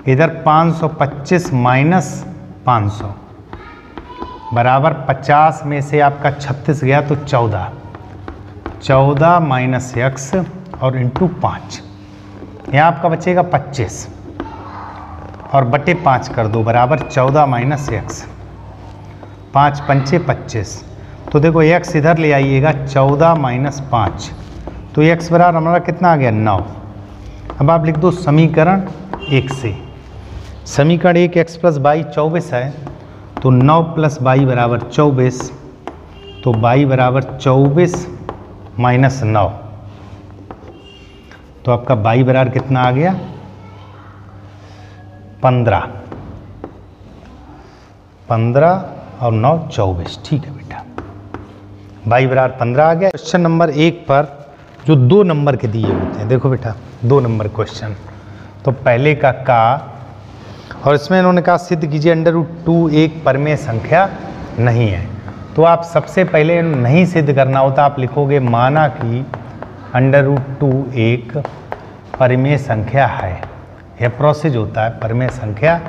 इधर 525 माइनस 500 बराबर 50 में से आपका 36 गया तो 14 माइनस एक्स और इंटू 5, यहाँ आपका बचेगा 25 और बटे 5 कर दो बराबर 14 माइनस एक्स, 5 पंचे 25, तो देखो एक्स इधर ले आइएगा 14 माइनस 5, तो एक्स बराबर हमारा कितना आ गया 9। अब आप लिख दो समीकरण 1 से, समीकरण 1 एक्स प्लस वाई 24 है, तो 9 प्लस वाई बराबर 24, तो वाई बराबर 24 माइनस 9, तो आपका वाई बराबर कितना आ गया 15 और 9 24, ठीक है बेटा वाई बराबर 15 आ गया। क्वेश्चन नंबर 1 पर जो 2 नंबर के दिए होते हैं, देखो बेटा 2 नंबर क्वेश्चन, तो पहले का और इसमें इन्होंने कहा सिद्ध कीजिए √2 एक परमेय संख्या नहीं है। तो आप सबसे पहले नहीं सिद्ध करना होता, आप लिखोगे माना कि √2 एक परमेय संख्या है, यह प्रोसेस होता है परमेय संख्या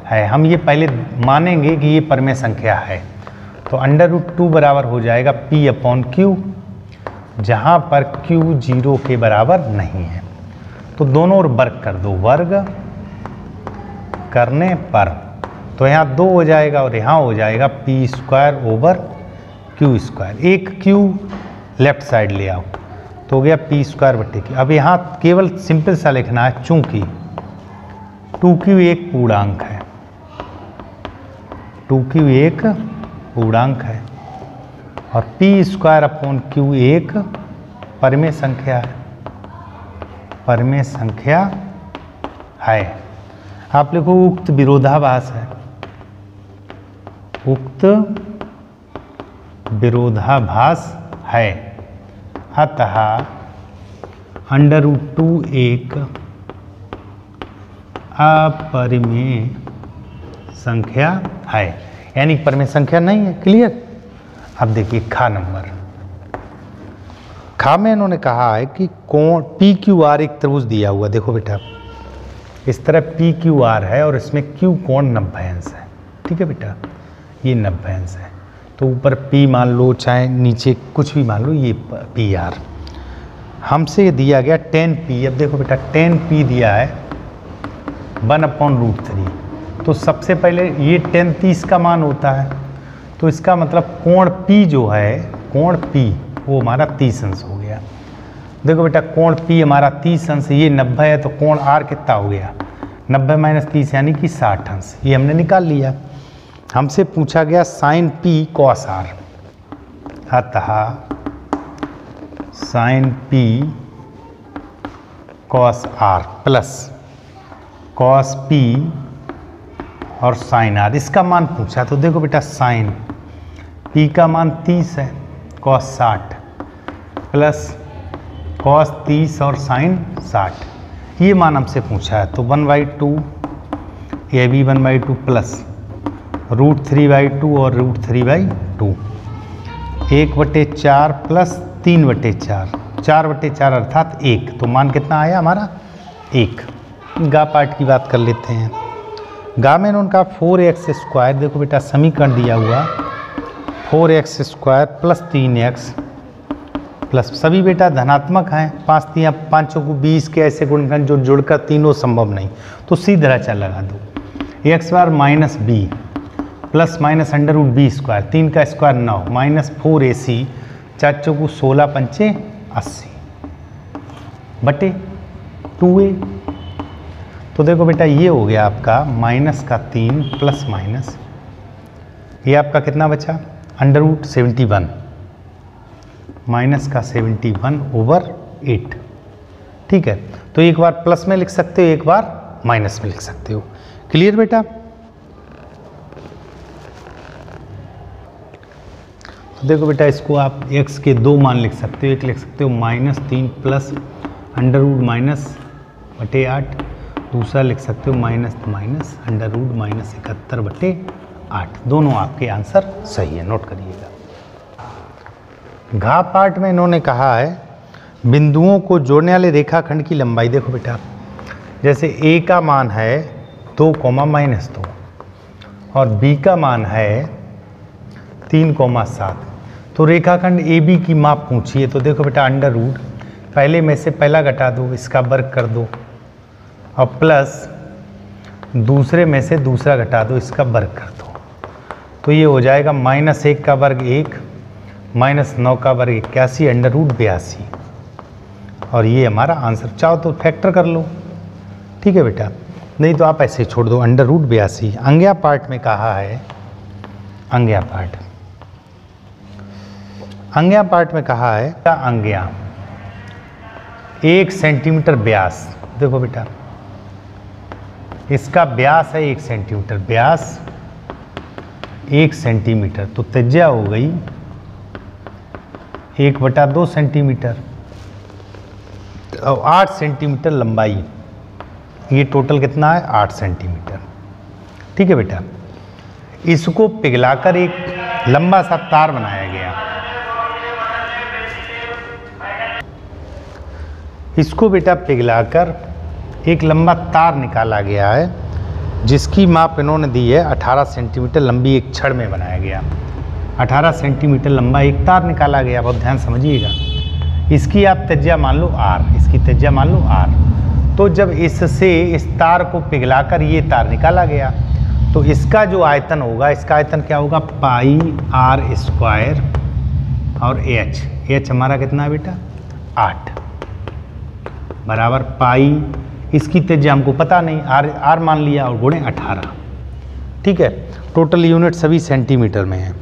है। हम ये पहले मानेंगे कि ये परमेय संख्या है, तो √2 बराबर हो जाएगा P/Q, जहाँ पर Q 0 के बराबर नहीं है। तो दोनों ओर वर्ग कर दो, वर्ग करने पर तो यहाँ 2 हो जाएगा और यहाँ हो जाएगा P²/Q²। एक Q लेफ्ट साइड ले आओ तो हो गया P² बटे Q। अब यहाँ केवल सिंपल सा लिखना है, चूंकि 2Q एक पूर्णांक है, 2Q एक पूर्णांक है और P²/Q एक परमेय संख्या है, परमेय संख्या है। आप लिखो उक्त विरोधाभास है, उक्त विरोधाभास है, अतः √2 एक अपरिमेय संख्या है, यानी परमेय संख्या नहीं है। क्लियर। अब देखिए खा नंबर, खा में इन्होंने कहा है कि कोण PQR एक त्रिभुज दिया हुआ, देखो बेटा इस तरह PQR है और इसमें Q कोण 90 अंश है, ठीक है बेटा ये 90 अंश है, तो ऊपर P मान लो चाहे नीचे कुछ भी मान लो, ये PR हमसे दिया गया 10P। अब देखो बेटा 10P दिया है 1/√3, तो सबसे पहले ये tan 30 का मान होता है, तो इसका मतलब कोण P जो है, कोण P वो हमारा 30 अंश हो गया। देखो बेटा कोण P हमारा 30 अंश, ये 90 है, तो कोण R कितना हो गया 90 माइनस 30 यानी कि 60 अंश, ये हमने निकाल लिया। हमसे पूछा गया साइन P cos R, अतः sine P cos R plus cos P और साइन R, इसका मान पूछा। तो देखो बेटा साइन P का मान 30 है, cos 60 प्लस cos 30 और साइन 60, ये मान हमसे पूछा है। तो 1/2 ये भी 1/2 प्लस √3/2 और √3/2, 1/4 प्लस 3/4, 4/4 अर्थात 1, तो मान कितना आया हमारा 1। गा पार्ट की बात कर लेते हैं। गा में उनका 4x², देखो बेटा समीकरण दिया हुआ 4x² प्लस 3x प्लस, सभी बेटा धनात्मक हैं, 5 3 5 को 20 के ऐसे गुणनखंड जो जुड़कर तीनों संभव नहीं, तो सीधा चल लगा दो। x² minus b plus minus √b², 3 का स्क्वायर 9 माइनस 4ac, 4 को 16 पंचे 80 बटे 2a। तो देखो बेटा ये हो गया आपका माइनस का 3 प्लस माइनस, ये आपका कितना बचा √71 माइनस का 71/8। ठीक है, तो एक बार प्लस में लिख सकते हो, एक बार माइनस में लिख सकते हो। क्लियर बेटा? तो देखो बेटा इसको आप x के 2 मान लिख सकते हो, एक लिख सकते हो -3 प्लस √-8, दूसरा लिख सकते हो -√-71/8। दोनों आपके आंसर सही है, नोट करिएगा। घा पार्ट में इन्होंने कहा है बिंदुओं को जोड़ने वाले रेखाखंड की लंबाई। देखो बेटा जैसे a का मान है 2, -2 और b का मान है 3, 7, तो रेखाखंड AB की माप पूछिए। तो देखो बेटा √ पहले में से पहला घटा दो, इसका वर्ग कर दो, और प्लस दूसरे में से दूसरा घटा दो, इसका वर्ग कर दो, तो ये हो जाएगा -1 का वर्ग 1, -9 का वर्ग 81, √82, और ये हमारा आंसर। चाहो तो फैक्टर कर लो, ठीक है बेटा, नहीं तो आप ऐसे ही छोड़ दो √82। अंग्या पार्ट में कहा है, अंग्या पार्ट में कहा है अंग्या 1 सेंटीमीटर व्यास। देखो बेटा इसका व्यास है 1 सेंटीमीटर, व्यास 1 सेंटीमीटर, तो त्रिज्या हो गई 1/2 सेंटीमीटर, और 8 सेंटीमीटर लंबाई, ये टोटल कितना है 8 सेंटीमीटर। ठीक है बेटा, इसको पिघलाकर एक लंबा सा तार बनाया गया। इसको बेटा पिघलाकर एक लंबा तार निकाला गया है, जिसकी माप इन्होंने दी है 18 सेंटीमीटर लंबी, एक छड़ में बनाया गया। 18 सेंटीमीटर लंबा एक तार निकाला गया, बहुत ध्यान समझिएगा। इसकी आप त्रिज्या मान लो r, इसकी त्रिज्या मान लो r। तो जब इससे इस तार को पिघलाकर ये तार निकाला गया, तो इसका जो आयतन होगा, इसका आयतन क्या होगा πr² और h हमारा कितना है बेटा 8 बराबर पाई, इसकी त्रिज्या हमको पता नहीं, r मान लिया और गुणे 18। ठीक है, टोटल यूनिट सभी सेंटीमीटर में है।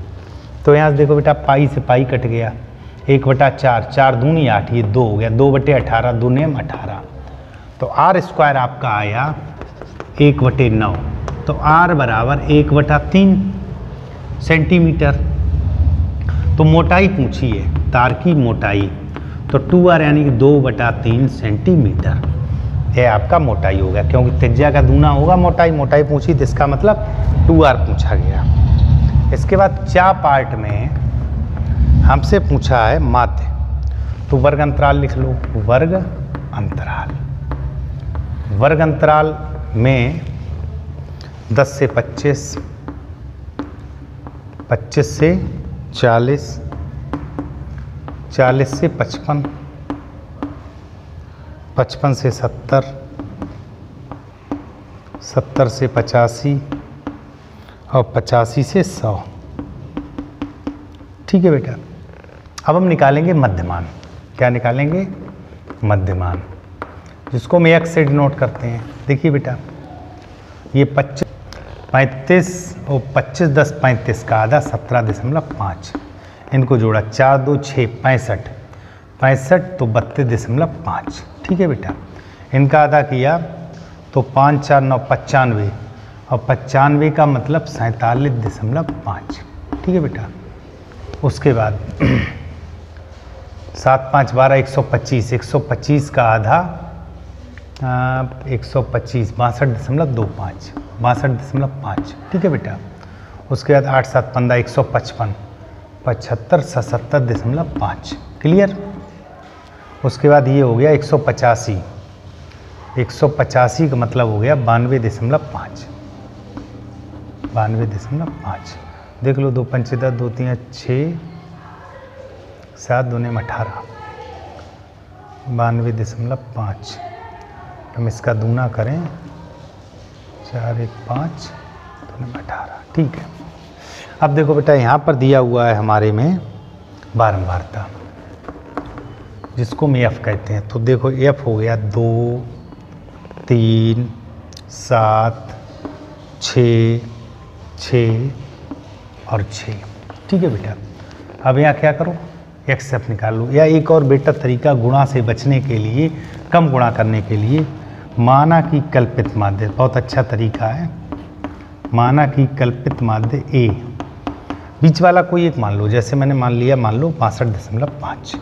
तो यहाँ से देखो बेटा पाई से पाई कट गया, 1/4, 4 दूनी 8, ये 2 हो गया, 2/18, 2 नेम 18, तो r² आपका आया 1/9, तो r बराबर 1/3 सेंटीमीटर। तो मोटाई पूछी है, तार की मोटाई, तो 2r यानी कि 2/3 सेंटीमीटर, यह आपका मोटाई होगा, क्योंकि त्रिज्या का दूना होगा मोटाई, मोटाई पूछी तो इसका मतलब 2r पूछा गया। इसके बाद चा पार्ट में हमसे पूछा है माध्य, तो वर्ग अंतराल लिख लो, वर्ग अंतराल में 10 से 25, 25 से 40, 40 से 55, 55 से 70, 70 से 85 और 85 से 100। ठीक है बेटा। अब हम निकालेंगे मध्यमान। क्या निकालेंगे? मध्यमान, जिसको हम x से डिनोट करते हैं। देखिए बेटा, ये 35 और 25 10 35 का आधा 17.5। इनको जोड़ा 4 2 6 65 65 तो 32.5। ठीक है बेटा। इनका आधा किया तो 5 4 9 95 और 95 का मतलब 47.5। ठीक है बेटा। उसके बाद 7 5 12 125 125 का आधा 125 62.25 62.5। ठीक है बेटा। उसके बाद 8 7 15 155 75 77.5। क्लियर। उसके बाद ये हो गया 185 185 का मतलब हो गया 92.5 92.5। देख लो, 2 5 10 2 3 6 7 2 18 92.5। हम इसका दूना करें 4 1 5 2 18। ठीक है। अब देखो बेटा, यहाँ पर दिया हुआ है हमारे में बारंबारता, जिसको हम एफ कहते हैं। तो देखो एफ हो गया 2 3 7 6 6 और 6। ठीक है बेटा। अब यहाँ क्या करो, एक्स एफ निकाल लो। या एक और बेटा तरीका गुणा से बचने के लिए, कम गुणा करने के लिए, माना कि कल्पित माध्य, बहुत अच्छा तरीका है। माना कि कल्पित माध्य ए, बीच वाला कोई एक मान लो, जैसे मैंने मान लिया, मान लो 62.5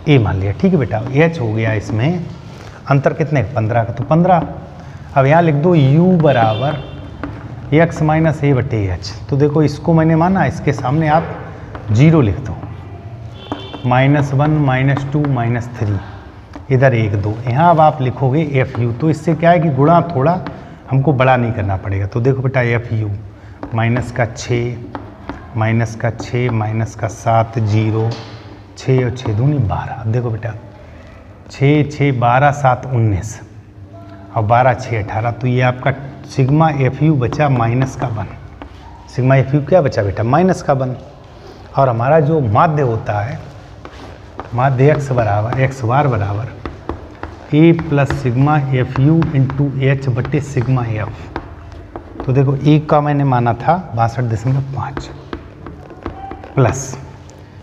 ए मान लिया। ठीक है बेटा। एच हो गया इसमें अंतर कितने, 15 का, तो 15। अब यहाँ लिख दो u बराबर x माइनस ए बटे एच। तो देखो, इसको मैंने माना, इसके सामने आप 0 लिख दो, -1 -2 -3, इधर 1 2। यहाँ अब आप लिखोगे एफ यू। तो इससे क्या है कि गुणा थोड़ा हमको बड़ा नहीं करना पड़ेगा। तो देखो बेटा, एफ यू माइनस का 6 माइनस का 6 माइनस का 7 0 6 और 6 दूनी 12। अब देखो बेटा, 6 6 12 7 19 और 12 6 18। तो ये आपका सिग्मा एफ यू बचा माइनस का 1। सिग्मा एफ यू क्या बचा बेटा, माइनस का 1। और हमारा जो माध्य होता है, माध्य x बराबर x बार बराबर A plus sigma F U into H बटे सिग्मा एफ। तो देखो, एक का मैंने माना था 62.5 प्लस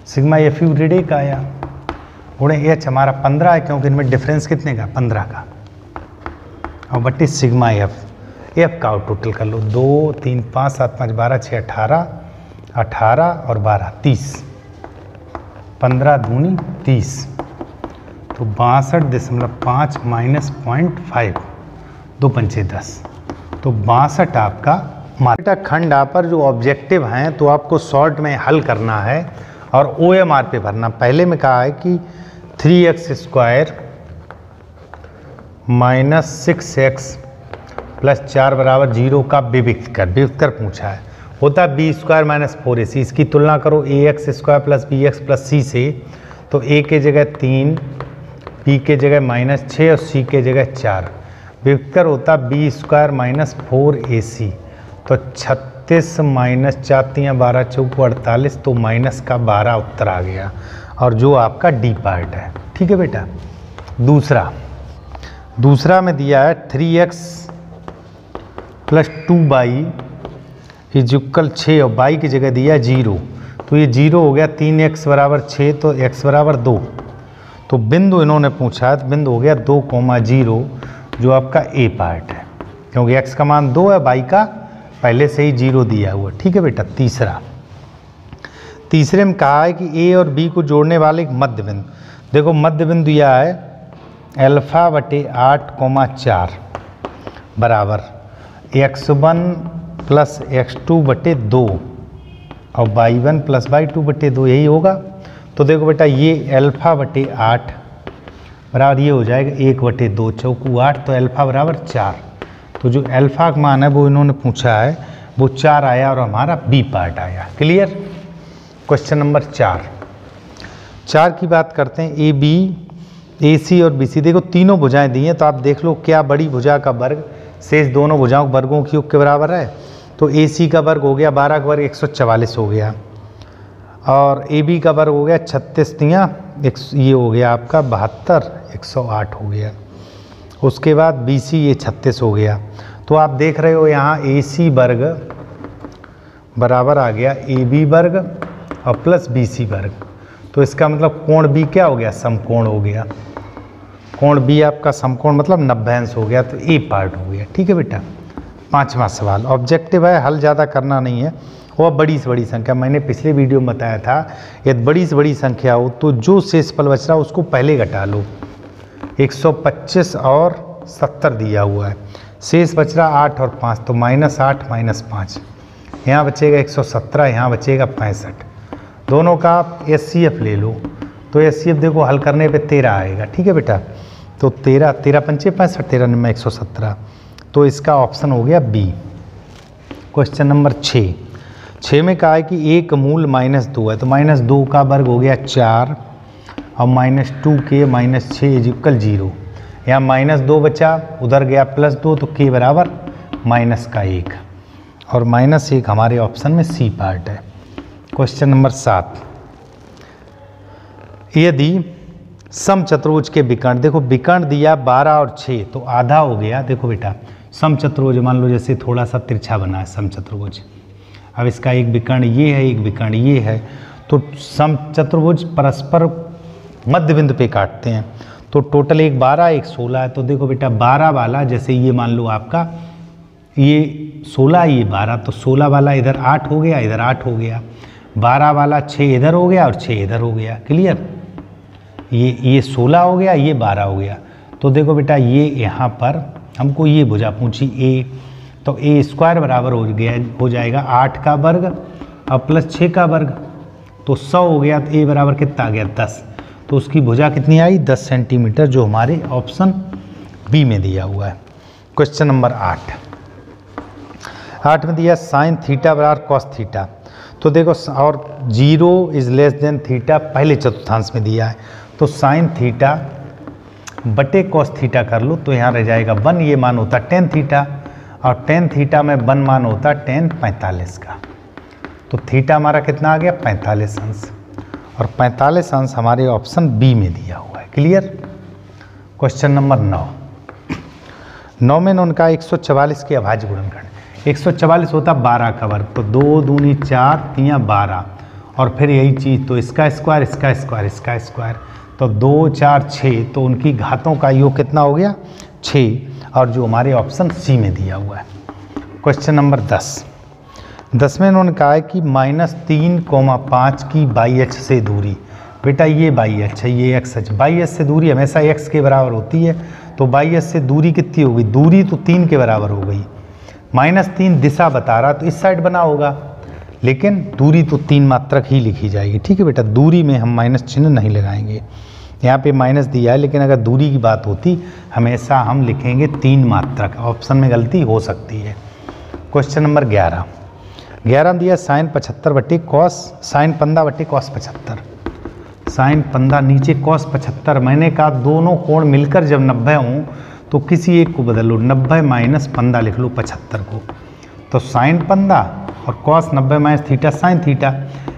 सिग्मा एफ यू ऋण का आया, गुणे एच हमारा 15 है, क्योंकि इनमें डिफरेंस कितने का, 15 का, और बटे सिग्मा एफ। एफ का टोटल कर लो, 2 3 5 7 5 12 6 18 18 और 12 30, 15 दूनी 30। तो 62.5 माइनस 0.5 2 पंचे 10। तो 62 आपका बेटा खंड पर जो ऑब्जेक्टिव हैं, तो आपको शॉर्ट में हल करना है और OMR पे भरना। पहले में कहा है कि 3x² माइनस 6x प्लस 4 बराबर 0 का विविक्त कर पूछा है। होता है b² माइनस 4ac। इसकी तुलना करो ax² plus bx plus c से। तो a के जगह 3, b के जगह -6 और c के जगह 4। विविक्त होता b² माइनस 4ac। तो 36 माइनस 4 3 12 चौको 48, तो माइनस का 12 उत्तर आ गया, और जो आपका डी पार्ट है। ठीक है बेटा। दूसरा में दिया है 3x plus 2y is equal 6 और y की जगह दिया 0। तो ये 0 हो गया, 3x बराबर 6 तो x बराबर 2। तो बिंदु इन्होंने पूछा है, तो बिंदु हो गया 2,0, जो आपका ए पार्ट है, क्योंकि x का मान 2 है, y का पहले से ही 0 दिया हुआ। ठीक है बेटा। तीसरे में कहा है कि a और b को जोड़ने वाले एक मध्य बिंदु। देखो, मध्य बिंदु यह है अल्फा बटे 8,4 बराबर x1 प्लस x2 बटे 2 और y1 प्लस y2 बटे 2, यही होगा। तो देखो बेटा, ये अल्फा बटे 8 बराबर ये हो जाएगा 1 बटे 2 चौकू 8, तो अल्फा बराबर 4। तो जो अल्फा का मान है वो इन्होंने पूछा है, वो 4 आया और हमारा बी पार्ट आया। क्लियर। क्वेश्चन नंबर 4 की बात करते हैं। ए सी और बी सी। देखो, तीनों भुजाएं दी हैं, तो आप देख लो क्या बड़ी भुजा का वर्ग शेष दोनों भुजाओं वर्गों के योग के बराबर है। तो AC का वर्ग हो गया 12 का वर्ग 144 हो गया, और AB का वर्ग हो गया 36 तियाँ ये हो गया आपका 72, 108 हो गया। उसके बाद BC ये 36 हो गया। तो आप देख रहे हो यहाँ AC वर्ग बराबर आ गया AB वर्ग और प्लस BC वर्ग। तो इसका मतलब कोण B क्या हो गया, समकोण हो गया। कोण B आपका समकोण मतलब 90 अंश हो गया, तो A पार्ट हो गया। ठीक है बेटा। 5वां सवाल ऑब्जेक्टिव है, हल ज़्यादा करना नहीं है। वह बड़ी से बड़ी संख्या, मैंने पिछले वीडियो में बताया था, यदि बड़ी से बड़ी संख्या हो तो जो शेषफल बच रहा है उसको पहले घटा लो। 125 और 70 दिया हुआ है, शेष बच रहा 8 और 5, तो -8 -5, यहाँ बचेगा 117, यहाँ बचेगा 65। दोनों का आप HCF ले लो, तो HCF देखो हल करने पे 13 आएगा। ठीक है बेटा। तो 13 13 पंचे 65, 13 में 117, तो इसका ऑप्शन हो गया B। क्वेश्चन नंबर 6 में कहा है कि एक मूल -2 है, तो -2 का वर्ग हो गया 4 और -2 के -6 = 0। यहाँ -2 बचा, उधर गया +2, तो k बराबर -1 और -1 हमारे ऑप्शन में C पार्ट है। क्वेश्चन नंबर 7, यदि समचतुर्भुज के विकर्ण, देखो विकर्ण दिया 12 और 6, तो आधा हो गया। देखो बेटा समचतुर्भुज मान लो जैसे थोड़ा सा तिरछा बना है समचतुर्भुज, अब इसका एक विकर्ण ये है, एक विकर्ण ये है, तो समचतुर्भुज परस्पर मध्य बिंदु पे काटते हैं। तो टोटल एक 12 एक 16 है। तो देखो बेटा 12 वाला, जैसे ये मान लो आपका ये 16 ये 12, तो 16 वाला इधर 8 हो गया, इधर 8 हो गया। 12 वाला 6 इधर हो गया और 6 इधर हो गया। क्लियर। ये 16 हो गया, ये 12 हो गया। तो देखो बेटा ये यहाँ पर हमको ये भुजा पूछी A, तो A² बराबर हो जाएगा 8 का वर्ग और प्लस 6 का वर्ग, तो 100 हो गया। तो A बराबर कितना आ गया 10, तो उसकी भुजा कितनी आई 10 सेंटीमीटर, जो हमारे ऑप्शन B में दिया हुआ है। क्वेश्चन नंबर 8 में दिया sin θ बराबर cos θ। तो देखो और 0 > θ पहले चतुर्थांश में दिया है, तो sin θ बटे cos θ कर लो, तो यहाँ रह जाएगा 1, ये मान होता tan θ, और tan θ में 1 मान होता tan 45 का। तो θ हमारा कितना आ गया 45 अंश, और 45 अंश हमारे ऑप्शन B में दिया हुआ है। क्लियर। क्वेश्चन नंबर 9 में उनका 144 के अभाज्य गुणनखंड। 144 होता 12 का वर्ग, तो 2 दूनी 4 3 12, और फिर यही चीज़, तो इसका स्क्वायर इसका स्क्वायर इसका स्क्वायर, तो 2 4 6, तो उनकी घातों का योग कितना हो गया 6, और जो हमारे ऑप्शन C में दिया हुआ है। क्वेश्चन नंबर 10 में उन्होंने कहा है कि -3,5 की बाई अक्ष से दूरी। बेटा ये बाई अक्ष है, ये एक्स अक्ष, बाई अक्ष से दूरी हमेशा x के बराबर होती है, तो बाई अक्ष से दूरी कितनी हो गई, दूरी तो 3 के बराबर हो गई। -3 दिशा बता रहा, तो इस साइड बना होगा, लेकिन दूरी तो 3 मात्रक ही लिखी जाएगी। ठीक है बेटा, दूरी में हम माइनस चिन्ह नहीं लगाएंगे। यहाँ पे माइनस दिया है, लेकिन अगर दूरी की बात होती हमेशा हम लिखेंगे 3 मात्रक। ऑप्शन में गलती हो सकती है। क्वेश्चन नंबर 11 में दिया sin 75 बटे cos, sin 15 बटे cos 75। sin 15 नीचे cos 75, मैंने कहा दोनों कोण मिलकर जब 90 हों तो किसी एक को बदल लो, 90 - 15 लिख लो 75 को, तो sin 15 और cos 90 - θ sin θ,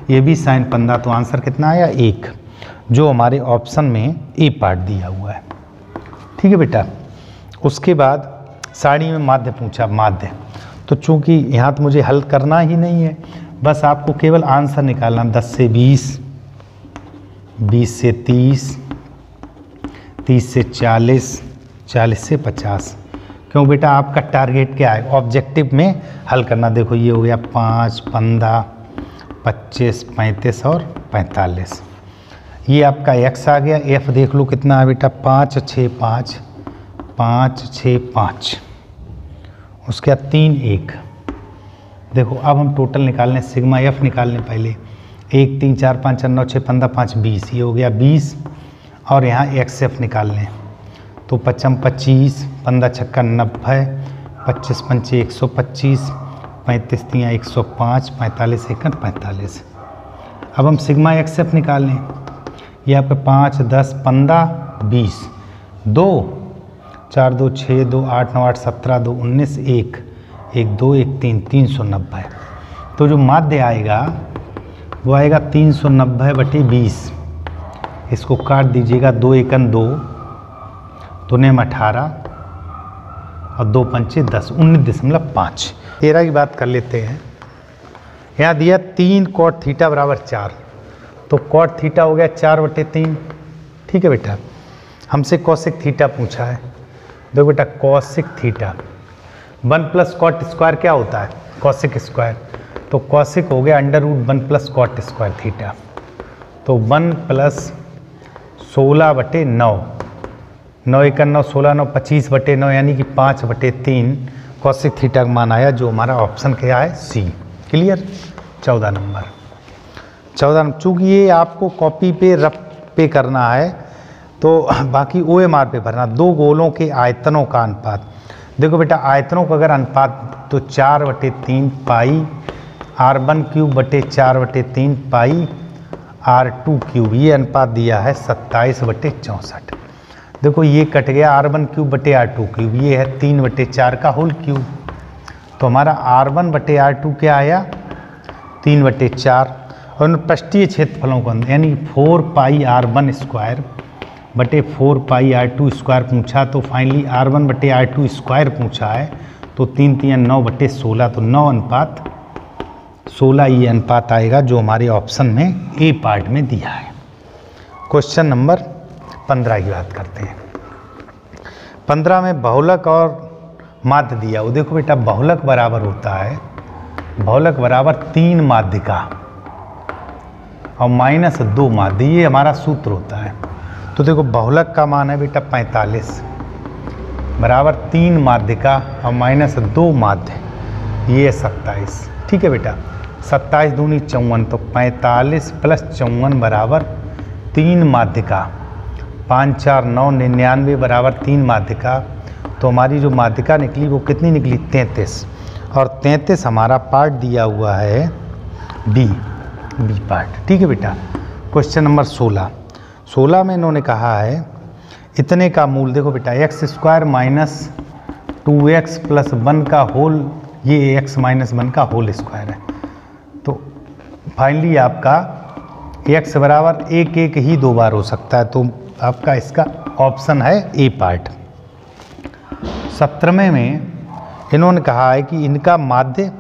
ये भी sin 15, तो आंसर कितना आया 1, जो हमारे ऑप्शन में ए पार्ट दिया हुआ है। ठीक है बेटा। उसके बाद सारणी में माध्य पूछा, माध्य, तो चूंकि यहाँ तो मुझे हल करना ही नहीं है, बस आपको केवल आंसर निकालना। 10 से 20, 20 से 30, 30 से 40, 40 से 50। क्यों बेटा, आपका टारगेट क्या है, ऑब्जेक्टिव में हल करना। देखो ये हो गया 5, 15, 25, 35 और 45। ये आपका x आ गया। f देख लो कितना है बेटा, 5 6 5, 5 6 5, उसके बाद 3 1। देखो अब हम टोटल निकालने, सिग्मा f निकालने पहले। 1 3 4 5 6 9 6 15 5 20, ये हो गया 20, और यहाँ xf निकालने, तो 55 25, 15 छक्का 90, 25 पंचे 125, 35 तियाँ 105, 45 एकड़ 45। अब हम सिग्मा xf निकालें। ये आपका 5 10 15 20, 2 4 2 6 2 8 9 8 17 2 19 1 1 2 1 3 390। तो जो माध्य आएगा वो आएगा 390/20। इसको काट दीजिएगा, 2 एकन 2, 2 नेम 18 और 2 पंचे 10, 19.5। 13 की बात कर लेते हैं। यहाँ दिया 3 cot थीटा बराबर 4, तो cot थीटा हो गया 4/3। ठीक है बेटा, हमसे कॉसिक थीटा पूछा है। देखो बेटा, कॉसिक थीटा 1 + cot स्क्वायर क्या होता है? Cosec square. तो कॉसिक हो गया √1 + cot स्क्वायर थीटा। तो 1 + 16/9, 9 एकन 9, 16 9 25/9, यानी कि 5/3 कॉसिक थीटा का मान आया, जो हमारा ऑप्शन क्या है? सी। क्लियर? 14 नंबर। चूँकि ये आपको कॉपी पे रफ पे करना है, तो बाकी OMR पे भरना। 2 गोलों के आयतनों का अनुपात। देखो बेटा, आयतनों का अगर अनुपात तो 4/3 पाई r1³/4/3 पाई r2³, ये अनुपात दिया है 27/64। देखो ये कट गया, r1³/r2³, ये है 3/4 का होल क्यूब। तो हमारा r1/r2 क्या आया? 3/4। और पृष्ठीय क्षेत्रफलों का यानी 4πr1² पूछा, तो फाइनली r1/r2² पूछा है। तो 3 3 9/16, तो 9:16 ये अनुपात आएगा, जो हमारे ऑप्शन में ए पार्ट में दिया है। क्वेश्चन नंबर 15 की बात करते हैं। 15 में बहुलक और माध्य दिया। वो देखो बेटा, बहुलक बराबर होता है, बहुलक बराबर 3 माध्यिका और -2 माध्य, ये हमारा सूत्र होता है। तो देखो, बहुलक का मान है बेटा 45 बराबर 3 माध्यिका और -2 माध्य, ये 27। ठीक है बेटा, 27 दूनी 54, तो 45 + 54 बराबर 3 माध्यिका। 5 4 9 99 बराबर 3 माध्यिका। तो हमारी जो माध्यिका निकली वो कितनी निकली? 33। और 33 हमारा पार्ट दिया हुआ है बी पार्ट। ठीक है बेटा। क्वेश्चन नंबर 16 में इन्होंने कहा है इतने का मूल। देखो बेटा, x² - 2x + 1 का होल, ये x - 1 का होल स्क्वायर है। तो फाइनली आपका x बराबर 1 1 ही 2 बार हो सकता है, तो आपका इसका ऑप्शन है ए पार्ट। 17वें में इन्होंने कहा है कि इनका माध्य,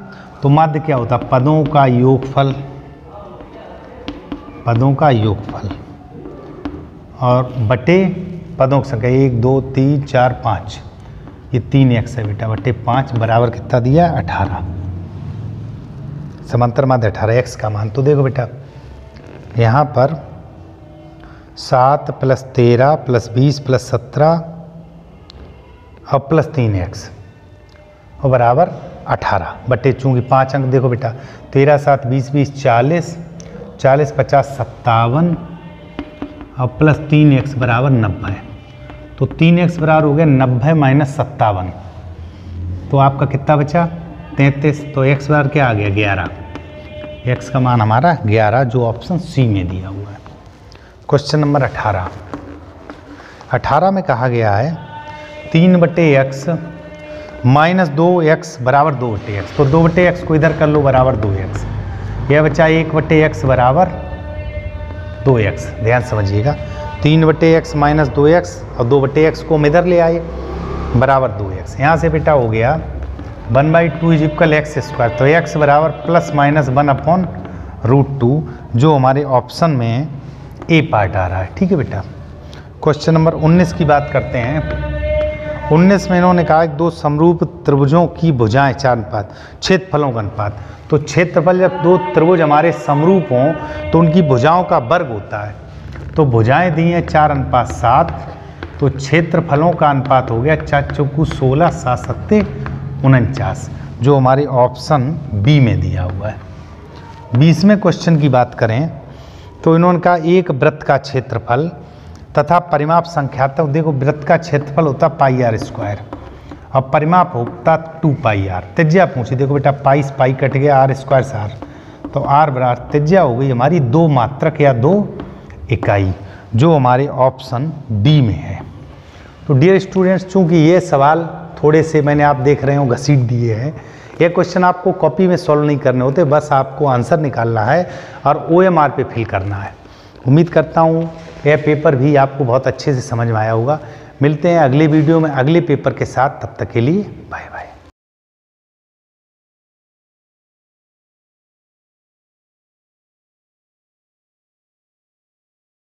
तो माध्य क्या होता है? पदों का योगफल, पदों का योगफल और बटे पदों की संख्या 1 2 3 4 5, ये 3x है बेटा, बटे 5 बराबर कितना दिया? 18। समांतर माध्य 18, x का मान। तो देखो बेटा, यहाँ पर 7 + 13 + 20 + 17 और +3x और बराबर 18 बटे, चूँकि 5 अंक। देखो बेटा, 13 7 20 20 40, 40 50 57 और +3x बराबर 90। तो 3x बराबर हो गया 90 - 57। तो आपका कितना बचा? 33। तो x बराबर क्या आ गया? 11। x का मान हमारा 11, जो ऑप्शन सी में दिया हुआ है। क्वेश्चन नंबर 18 में कहा गया है 3/x - 2x बराबर 2/x। तो 2/x को इधर कर लो, बराबर 2x। यह बचा 1/x बराबर 2x। ध्यान समझिएगा, 3/x - 2x और 2/x को हम इधर ले आए, बराबर 2x। यहाँ से बेटा हो गया 1/2 = x²। तो x बराबर ±1/√2, जो हमारे ऑप्शन में ए पार्ट आ रहा है। ठीक है बेटा। क्वेश्चन नंबर 19 की बात करते हैं। 19 में इन्होंने कहा कि 2 समरूप त्रिभुजों की भुजाएं 4 अनुपात, क्षेत्रफलों का अनुपात। तो क्षेत्रफल, जब 2 त्रिभुज हमारे समरूप हों तो उनकी भुजाओं का वर्ग होता है। तो भुजाएं दी हैं 4:7, तो क्षेत्रफलों का अनुपात हो गया 4 चौकू 16 7 सत्ते 49, जो हमारे ऑप्शन बी में दिया हुआ है। 20वें क्वेश्चन की बात करें तो इन्होंने कहा एक वृत्त का क्षेत्रफल तथा परिमाप संख्यात्मक। देखो, वृत्त का क्षेत्रफल होता πr² और परिमाप होता 2πr। त्रिज्या पूछी। देखो बेटा, पाई से पाई कट गया, r² से r, तो r बराबर त्रिज्या हो गई हमारी 2 मात्रक या 2 इकाई, जो हमारे ऑप्शन बी में है। तो डियर स्टूडेंट्स, चूँकि ये सवाल थोड़े से मैंने आप देख रहे हो घसीट दिए हैं, ये क्वेश्चन आपको कॉपी में सॉल्व नहीं करने होते, बस आपको आंसर निकालना है और OMR पे फिल करना है। उम्मीद करता हूँ यह पेपर भी आपको बहुत अच्छे से समझ में आया होगा। मिलते हैं अगले वीडियो में अगले पेपर के साथ, तब तक के लिए बाय बाय।